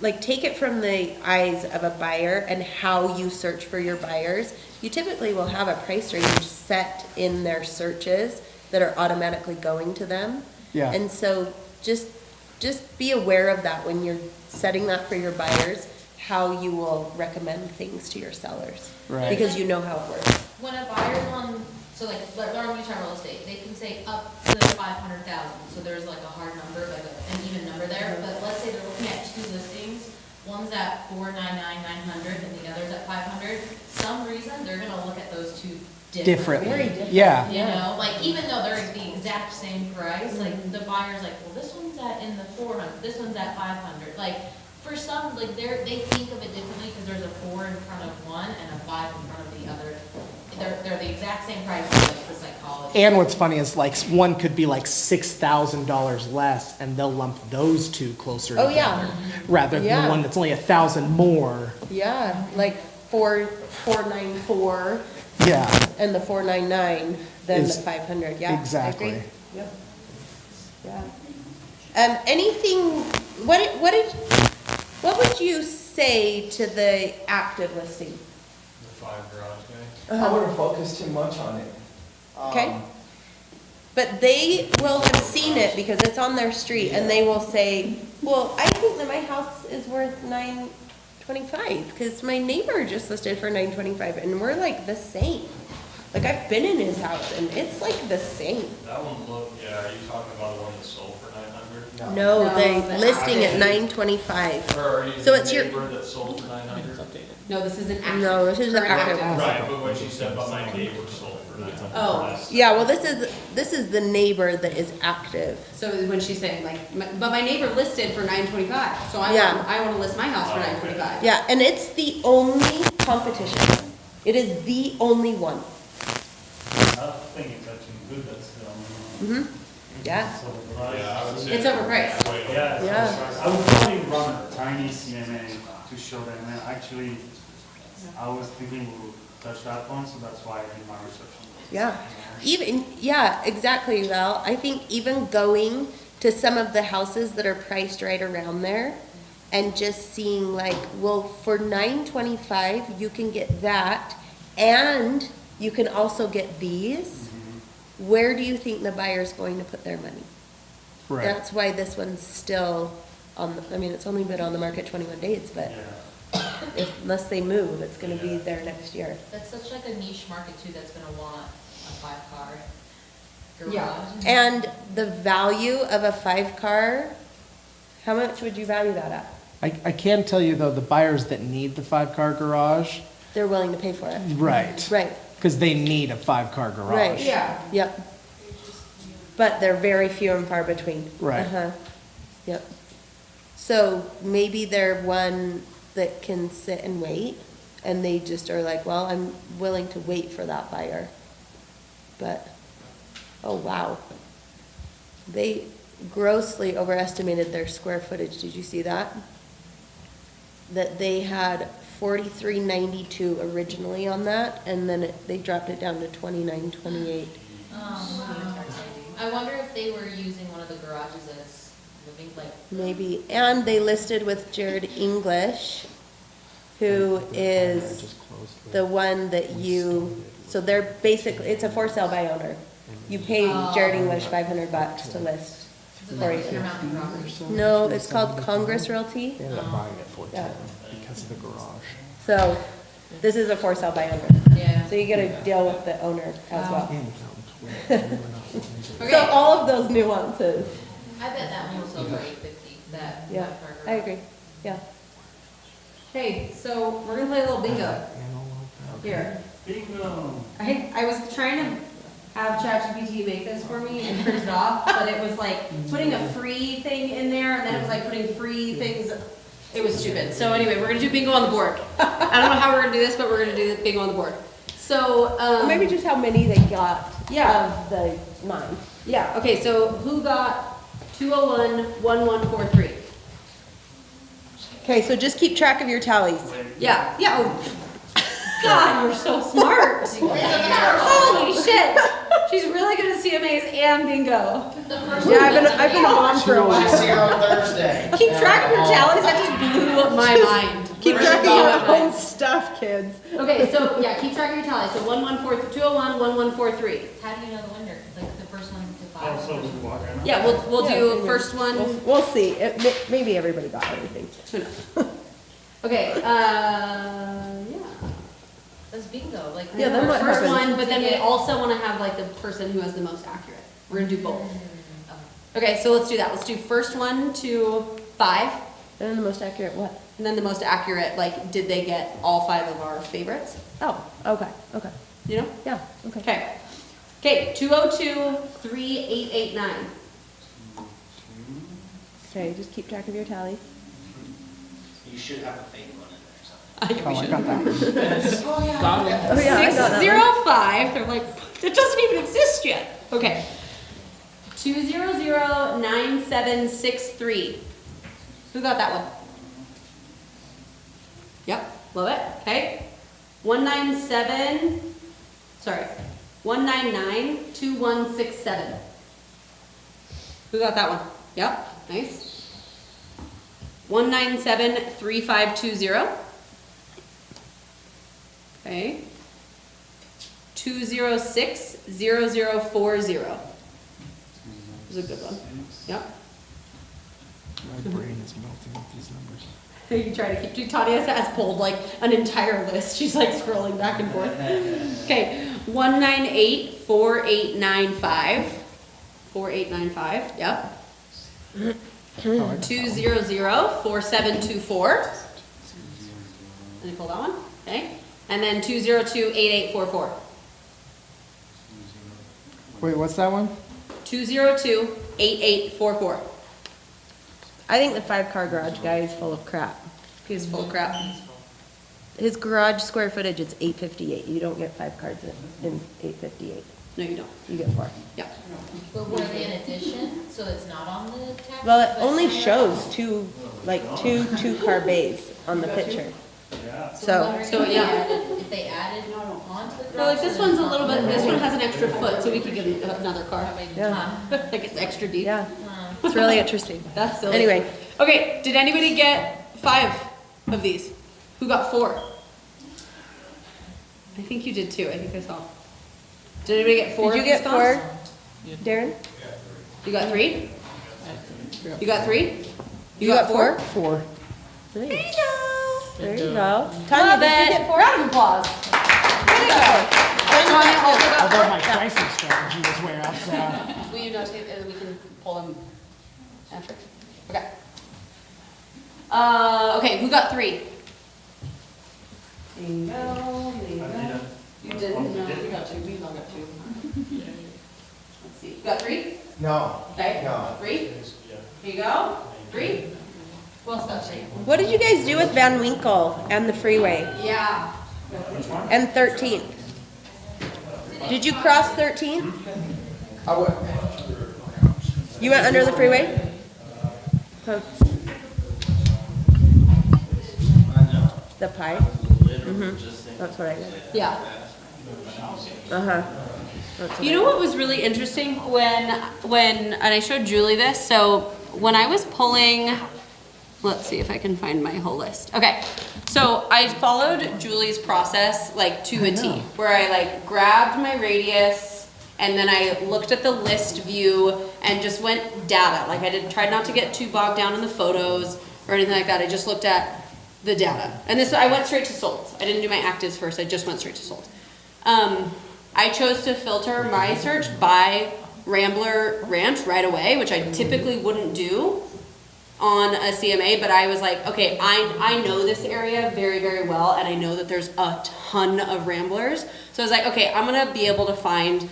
like, take it from the eyes of a buyer and how you search for your buyers. You typically will have a price range set in their searches that are automatically going to them. Yeah. And so just be aware of that when you're setting that for your buyers, how you will recommend things to your sellers. Right. Because you know how it works. When a buyer's on, so like, they're on Utah Real Estate, they can say up to 500,000, so there's like a hard number, like an even number there, but let's say they're looking at 2 listings, one's at 499, 900, and the other's at 500, some reason, they're gonna look at those two differently. Very different. Yeah. You know, like, even though they're the exact same price, like, the buyer's like, well, this one's at in the 400, this one's at 500, like, for some, like, they think of it differently, because there's a 4 in front of one and a 5 in front of the other. They're the exact same price, but like the psychology. And what's funny is like one could be like $6,000 less, and they'll lump those two closer Oh, together, yeah. rather than Yeah. the one that's only 1,000 more. Yeah, like 494 Yeah. and the 499, then the Is- 500, yeah. I exactly. agree. Yep. Yeah. Anything, what would you say to the active listing? The 5 garage guy? I wouldn't focus too much on it. Okay. But they will have seen it because it's on their street, and they will say, well, I think that my house is worth $925 because my neighbor just listed for $925, and we're like the same. Like, I've been in his house and it's like the same. That one looked, yeah, are you talking about the one that sold for 900? No, No, they but listing at active. 925. Or are you So the it's your- neighbor that sold for 900? No, this is an active. No, this is an current active. Right, but what she said about my neighbor sold for 900. Oh. Yeah, well, this is the neighbor that is active. So when she's saying like, but my neighbor listed for 925, so Yeah. I want to list my house for Oh, okay. 925. Yeah, and it's the only competition. It is the only one. I think it's actually good, that's the only one. Yeah. Yeah, I would say. It's overpriced. Way over. Yeah. I would probably run a tiny CMA to show them, and actually, I was thinking we would touch that one, so that's why I did my research on this. Yeah, exactly, Val. I think even going to some of the houses that are priced right around there and just seeing like, well, for $925, you can get that and you can also get these. Where do you think the buyer's going to put their money? Right. That's why this one's still I mean, it's only been on the market 21 days, but Yeah. unless they move, it's gonna be there next year. That's such like a niche market too, that's gonna want a 5-car garage. Yeah. And the value of a 5-car, how much would you value that at? I can tell you though, the buyers that need the 5-car garage, They're willing to pay for it. right, Right, because they need a 5-car garage. right. Yeah. Yep. But they're very few and far between. Right. Uh-huh. Yep. So maybe they're one that can sit and wait, and they just are like, well, I'm willing to wait for that buyer. But, oh, wow. They grossly overestimated their square footage. Did you see that? That they had 4392 originally on that, and then they dropped it down to 2928. I wonder if they were using one of the garages as living, like, Maybe, and they listed with Jared English, who is the one that you, so they're basically, it's a for sale by owner. You pay Jared English $500 to list is it for like you. Clear Mountain Property? No, it's called Congress Realty. They ended up buying it for Yeah. 10 because of the garage. So this is a for sale by owner. Yeah. So you gotta deal with the owner as well. And accountants. So all of those nuances. I bet that one will sell for 850, that Yeah, 5-car garage. I agree. Yeah. Okay, so we're gonna play a little bingo here. Bingo. I was trying to have ChatGPT make this for me and print it off, but it was like putting a free thing in there, and then it was like putting free things. It was stupid. So anyway, we're gonna do bingo on the board. I don't know how we're gonna do this, but we're gonna do bingo on the board. So, Or maybe just how many they got Yeah. of the 9. yeah, okay, so who got 201-1143? Okay, so just keep track of your tallies. Yeah, yeah. Oh. God, you're so smart. Holy shit. She's really good at CMAs and bingo. Yeah, I've been a mom for a We'll while. see you on Thursday. Keep track of your tallies, that just blew up my mind. Keep track of your own stuff, kids. Okay, so yeah, keep track of your tallies. So 201-1143. How do you know the winner? Like the first one to Oh, 5? so we walk right now? Yeah, we'll Yeah, do maybe. first one. We'll see. Maybe everybody got everything. Who knows? Okay, yeah. That's bingo, like. Yeah, then what First happens? one, but then we also want to have like the person who has the most accurate. We're gonna do both. Okay, so let's do that. Let's do first one to 5, And then the most accurate what? and then the most accurate, like, did they get all 5 of our favorites? Oh, okay, okay. You know? Yeah, okay. Okay. Okay, 202-3889. Okay, just keep track of your tallies. You should have a fake one in there or something. I think we Oh, I should. got that. Oh, yeah, I got that one. 605, they're like, it doesn't even exist yet. Okay. 200-9763. Who got that one? Yep, love it. Okay. 199-2167. Who got that one? Yep, nice. 197-3520. Okay. 206-0040. This is a good one. Yep. My brain is melting with these numbers. You try to keep, Tanya has pulled like an entire list. She's like scrolling back and forth. Okay, 198-4895. 4895, yep. 200-4724. Let me pull that one, okay? And then 202-8844. Wait, what's that one? 202-8844. I think the 5-car garage guy is full of crap. He's full of crap. His garage square footage is 858. You don't get 5 cars in 858. No, you don't. You get 4. Yeah. But were they in addition, so it's not on the tax? Well, it only shows two 2-car bays on the picture. So, yeah. If they added onto the garage. So like this one's a little bit, this one has an extra foot, so we could give him another car. yeah, Like it's extra deep. yeah. It's really interesting. That's silly. Anyway. Okay, did anybody get 5 of these? Who got 4? I think you did too, I think I saw. Did anybody get 4? Did you get 4, Darren? You got 3? You got 3? You got 4? 4. There you go. There you go. Love Tanya, did you it. get 4? Round of applause. Way to go. Tanya also got Although my 4. pricing strategy was way off, so. Will you notate, and we can pull them after? Okay. Okay, who got 3? Bingo, bingo. You didn't, no, you got 2, we all got 2. Let's see, you got 3? No. Okay, No. 3? Here you go, 3? Who else got 3? What did you guys do with Van Winkle and the freeway? Yeah. And 13th? Did you cross 13th? I would, You went under the freeway? Huh. The pie? That's what I did. Yeah. Uh-huh. That's what You know what was really interesting when, and I showed Julie this, so when I was pulling, let's see if I can find my whole list. Okay, so I followed Julie's process like to a T, where I like grabbed my radius and then I looked at the list view and just went data. Like I tried not to get too bogged down in the photos or anything like that. I just looked at the data. And this, I went straight to sold. I didn't do my actives first, I just went straight to sold. I chose to filter my search by Rambler Ranch right away, which I typically wouldn't do on a CMA, but I was like, okay, I know this area very, very well, and I know that there's a ton of Ramblers. So I was like, okay, I'm gonna be able to find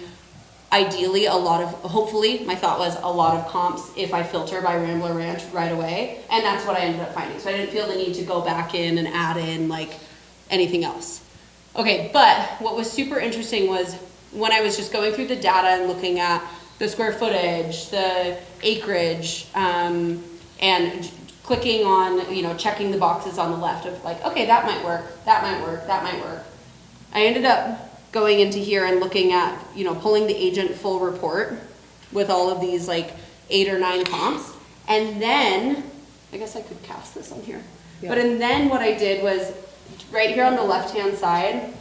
ideally hopefully, my thought was a lot of comps if I filter by Rambler Ranch right away, and that's what I ended up finding. So I didn't feel the need to go back in and add in like anything else. Okay, but what was super interesting was when I was just going through the data and looking at the square footage, the acreage, and clicking on, checking the boxes on the left of like, okay, that might work, that might work, that might work. I ended up going into here and looking at, pulling the agent full report with all of these like 8 or 9 comps. And then, I guess I could cast this on here. Yeah. But and then what I did was right here on the left-hand side,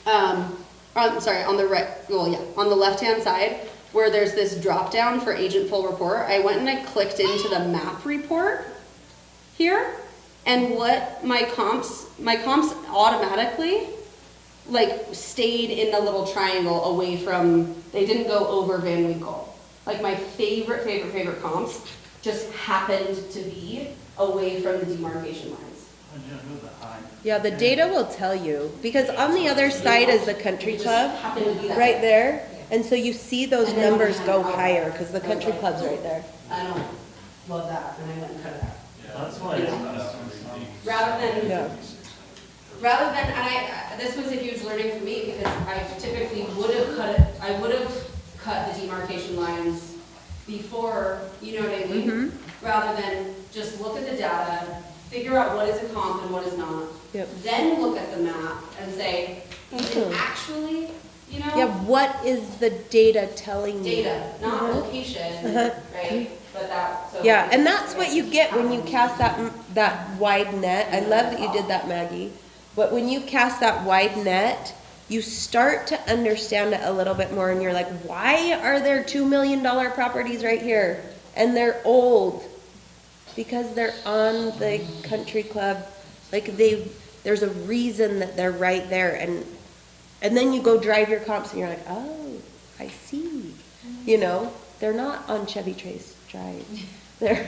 on the right, on the left-hand side, where there's this drop-down for agent full report, I went and I clicked into the map report here, and what my comps automatically like stayed in the little triangle away from, they didn't go over Van Winkle. Like my favorite comps just happened to be away from the demarcation lines. Yeah, the data will tell you, because on the other side is the country club, Happened to be that. right there. And so you see those numbers go higher, because the country club's right there. I don't love that, and I went and cut it out. That's why Rather than, and this was a huge learning for me because I typically would have cut the demarcation lines before, you know what I mean? Rather than just look at the data, figure out what is a comp and what is not. Yep. Then look at the map and say, is it actually, Yeah, what is the data telling you? data, not location, right? But that, so. Yeah, and that's what you get when you cast that wide net. I love that you did that, Maggie. But when you cast that wide net, you start to understand it a little bit more, and you're like, why are there $2 million properties right here? And they're old. Because they're on the country club, like there's a reason that they're right there, and then you go drive your comps and you're like, oh, I see. You know, they're not on Chevy Trace Drive. They're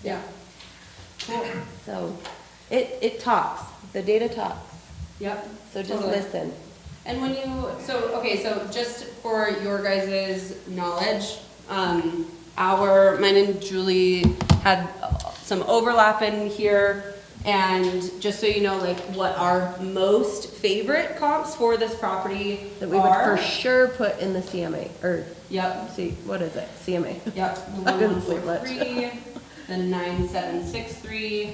Yeah. Cool. so it talks. The data talks. Yep. So just Totally. listen. And when you, so just for your guys' knowledge, mine and Julie had some overlap in here. And just so you know, like what our most favorite comps for this property That we would are. for sure put in the CMA, or Yep. see, what is it? CMA. Yep. The I didn't sleep much. 1143, the 9763,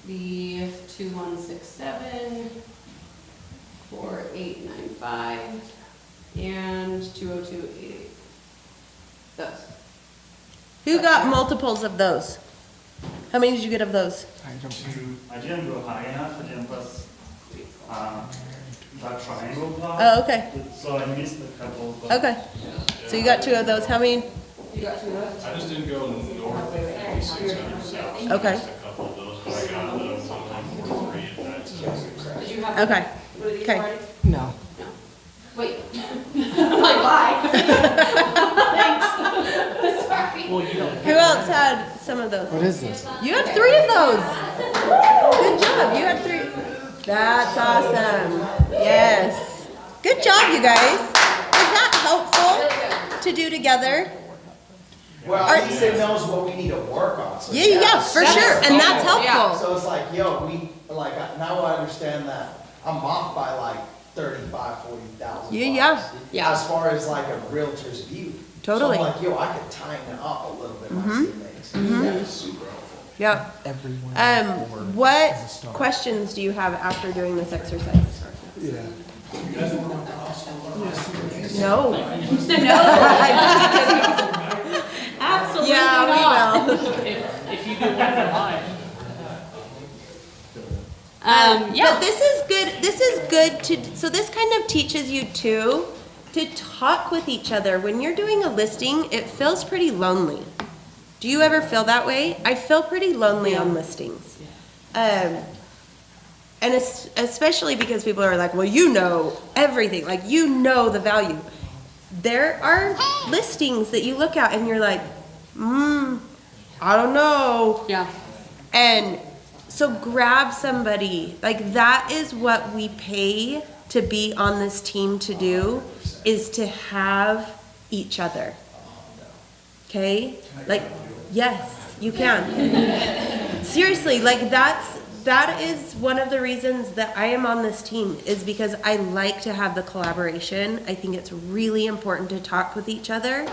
the 2167, 4895, and 20288. Those. Who got multiples of those? How many did you get of those? I didn't go high enough, I didn't pass, that triangle block. Oh, okay. So I missed a couple, but. Okay. So you got 2 of those. How many? You got 2 of those? I just didn't go north of 5600 south. So Okay. just a couple of those, but I got the 1143 and that's. Did you have? Okay. One of these Okay. already? No. No. Wait. I'm like, why? Thanks. Sorry. Who else had some of those? What is this? You had 3 of those. Good job. You had 3. That's awesome. Yes. Good job, you guys. Was that helpful to do together? Well, Are- at least it knows what we need to work on. So Yeah, for that's sure. And that's helpful. helpful. So it's like, yo, now I understand that I'm off by like 35, 40,000. Yeah. As far as like a realtor's view. Totally. So I'm like, yo, I could tighten up a little bit my CMAs. That is super helpful. Yeah. Everyone. What questions do you have after doing this exercise? Yeah. No. No. Absolutely Yeah, not. we will. If you do one for mine. But this is good. This is good to, so this kind of teaches you too, to talk with each other. When you're doing a listing, it feels pretty lonely. Do you ever feel that way? I feel pretty lonely on listings. And especially because people are like, well, you know everything, like you know the value. There are listings that you look at and you're like, I don't know. Yeah. And so grab somebody, like that is what we pay to be on this team to do, is to have each other. Okay? Like, yes, you can. Seriously, like that is one of the reasons that I am on this team, is because I like to have the collaboration. I think it's really important to talk with each other.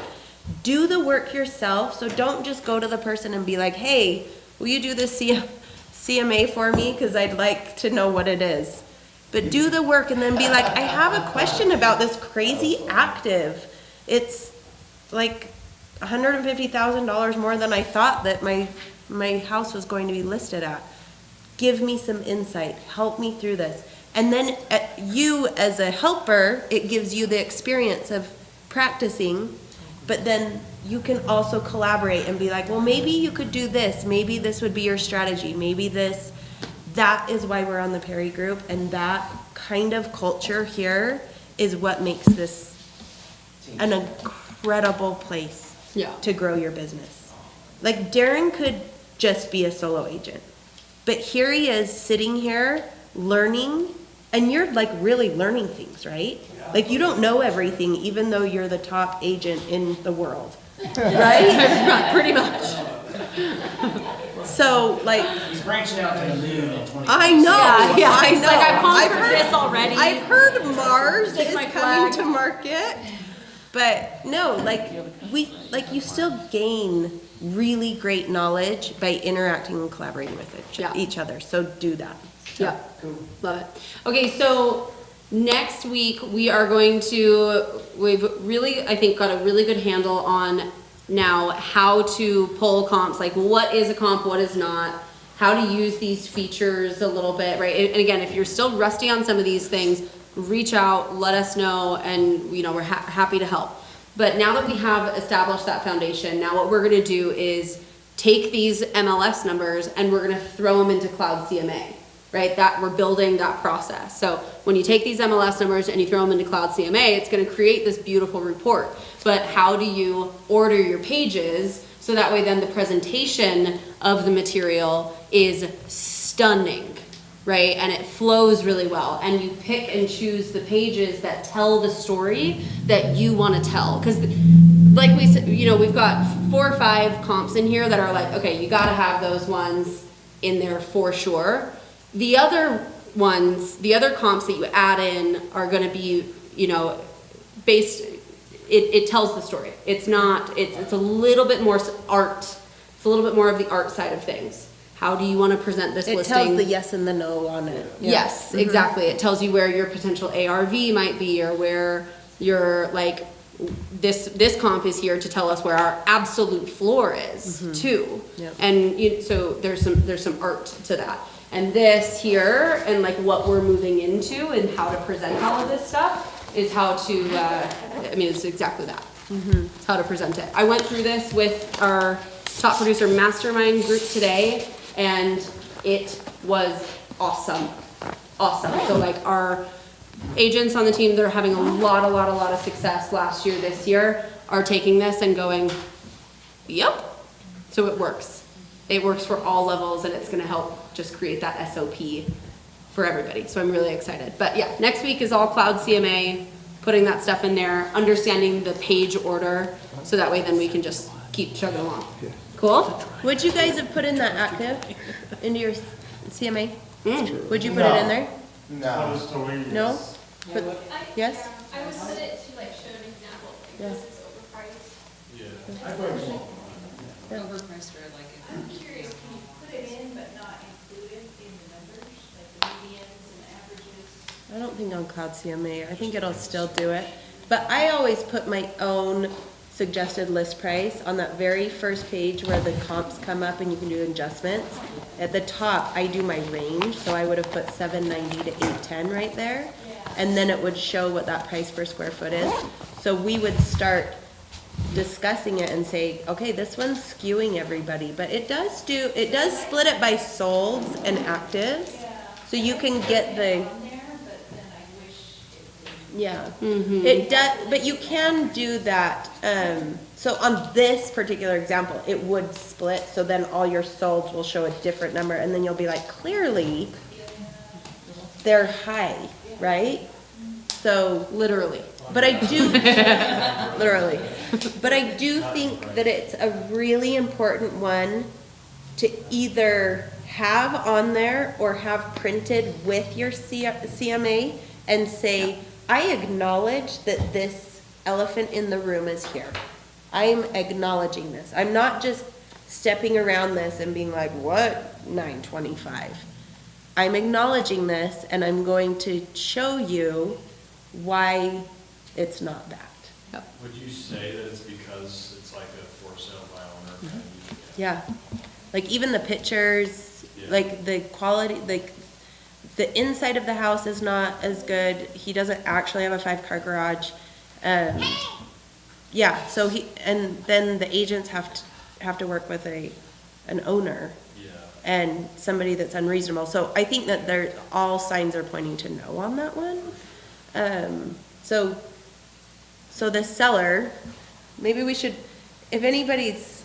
Do the work yourself, so don't just go to the person and be like, hey, will you do this CMA for me? Because I'd like to know what it is. But do the work and then be like, I have a question about this crazy active. It's like $150,000 more than I thought that my house was going to be listed at. Give me some insight. Help me through this. And then you as a helper, it gives you the experience of practicing, but then you can also collaborate and be like, well, maybe you could do this. Maybe this would be your strategy. Maybe this. That is why we're on the Perry Group, and that kind of culture here is what makes this an incredible place to grow your business. Like Darren could just be a solo agent, but here he is sitting here learning, and you're like really learning things, right? Like you don't know everything, even though you're the top agent in the world, right? Pretty much. So like, He's branching out to the moon in 20. I know, Yeah, I it's know. like, I've conquered heard this already. I've heard Mars Take is my coming flag. to market, but no, like you still gain really great knowledge by interacting and collaborating with each other. So do that. Yeah, love it. Okay, so next week we are going to, we've really, I think, got a really good handle on now how to pull comps, like what is a comp, what is not, how to use these features a little bit, right? And again, if you're still rusty on some of these things, reach out, let us know, and you know, we're happy to help. But now that we have established that foundation, now what we're gonna do is take these MLS numbers and we're gonna throw them into Cloud CMA, right? That we're building that process. So when you take these MLS numbers and you throw them into Cloud CMA, it's gonna create this beautiful report. But how do you order your pages so that way then the presentation of the material is stunning, right? And it flows really well. And you pick and choose the pages that tell the story that you want to tell. Because like we said, you know, we've got 4 or 5 comps in here that are like, okay, you got to have those ones in there for sure. The other ones, the other comps that you add in are going to be, you know, based, it tells the story. It's not, it's a little bit more art. It's a little bit more of the art side of things. How do you want to present this It listing? tells the yes and the no on it. Yeah. Yes, exactly. It tells you where your potential ARV might be, or where your, like, this comp is here to tell us where our absolute floor is too. Yep. And so there's some art to that. And this here, and like what we're moving into and how to present all of this stuff is how to, I mean, it's exactly that. It's how to present it. I went through this with our top producer mastermind group today, and it was awesome. Awesome. So like our agents on the team that are having a lot of success last year, this year, are taking this and going, yep. So it works. It works for all levels, and it's gonna help just create that SOP for everybody. So I'm really excited. But yeah, next week is all Cloud CMA, putting that stuff in there, understanding the page order, so that way then we can just keep chugging along. Cool? Would you guys have put in that active into your CMA? Would you put it in there? No. No? But, yes? I would put it to like show an example, like Yeah. this is overpriced. Overpriced or like. I'm curious, can you put it in but not include it in the numbers, like the medians and the averages? I don't think on Cloud CMA, I think it'll still do it. But I always put my own suggested list price on that very first page where the comps come up and you can do adjustments. At the top, I do my range, so I would have put 790 to 810 right there. And then it would show what that price per square foot is. So we would start discussing it and say, okay, this one's skewing everybody, but it does split it by solds and actives. So you can get the, yeah, it does, but you can do that. So on this particular example, it would split, so then all your solds will show a different number, and then you'll be like, clearly, they're high, right? So literally, but I do, literally, but I do think that it's a really important one to either have on there or have printed with your CMA and say, I acknowledge that this elephant in the room is here. I'm acknowledging this. I'm not just stepping around this and being like, what, 925? I'm acknowledging this, and I'm going to show you why it's not that. Would you say that it's because it's like a for sale by owner kind of? Yeah, like even the pictures, Yeah. like the quality, like the inside of the house is not as good. He doesn't actually have a 5-car garage. Yeah, so and then the agents have to work with an owner. Yeah. And somebody that's unreasonable. So I think that all signs are pointing to no on that one. So the seller, maybe we should, if anybody's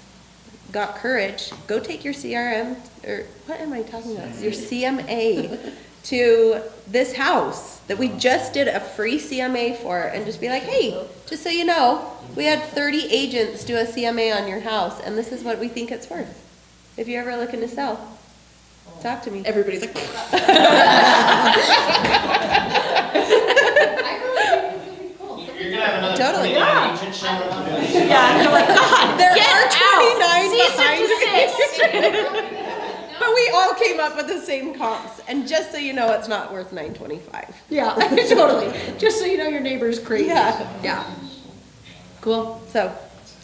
got courage, go take your CRM, or what am I talking about? Your CMA to this house that we just did a free CMA for, and just be like, hey, just so you know, we had 30 agents do a CMA on your house, and this is what we think it's worth. If you're ever looking to sell, talk to me. Everybody's like, You're gonna have another Totally. 29 agent showing up. Yeah, they're like, God, there are 29 behind me. But we all came up with the same comps, and just so you know, it's not worth $925. yeah, totally. Just so you know, your neighbor's crazy. Yeah. Yeah. Cool. So,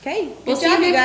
okay, We'll good see job, you you guys.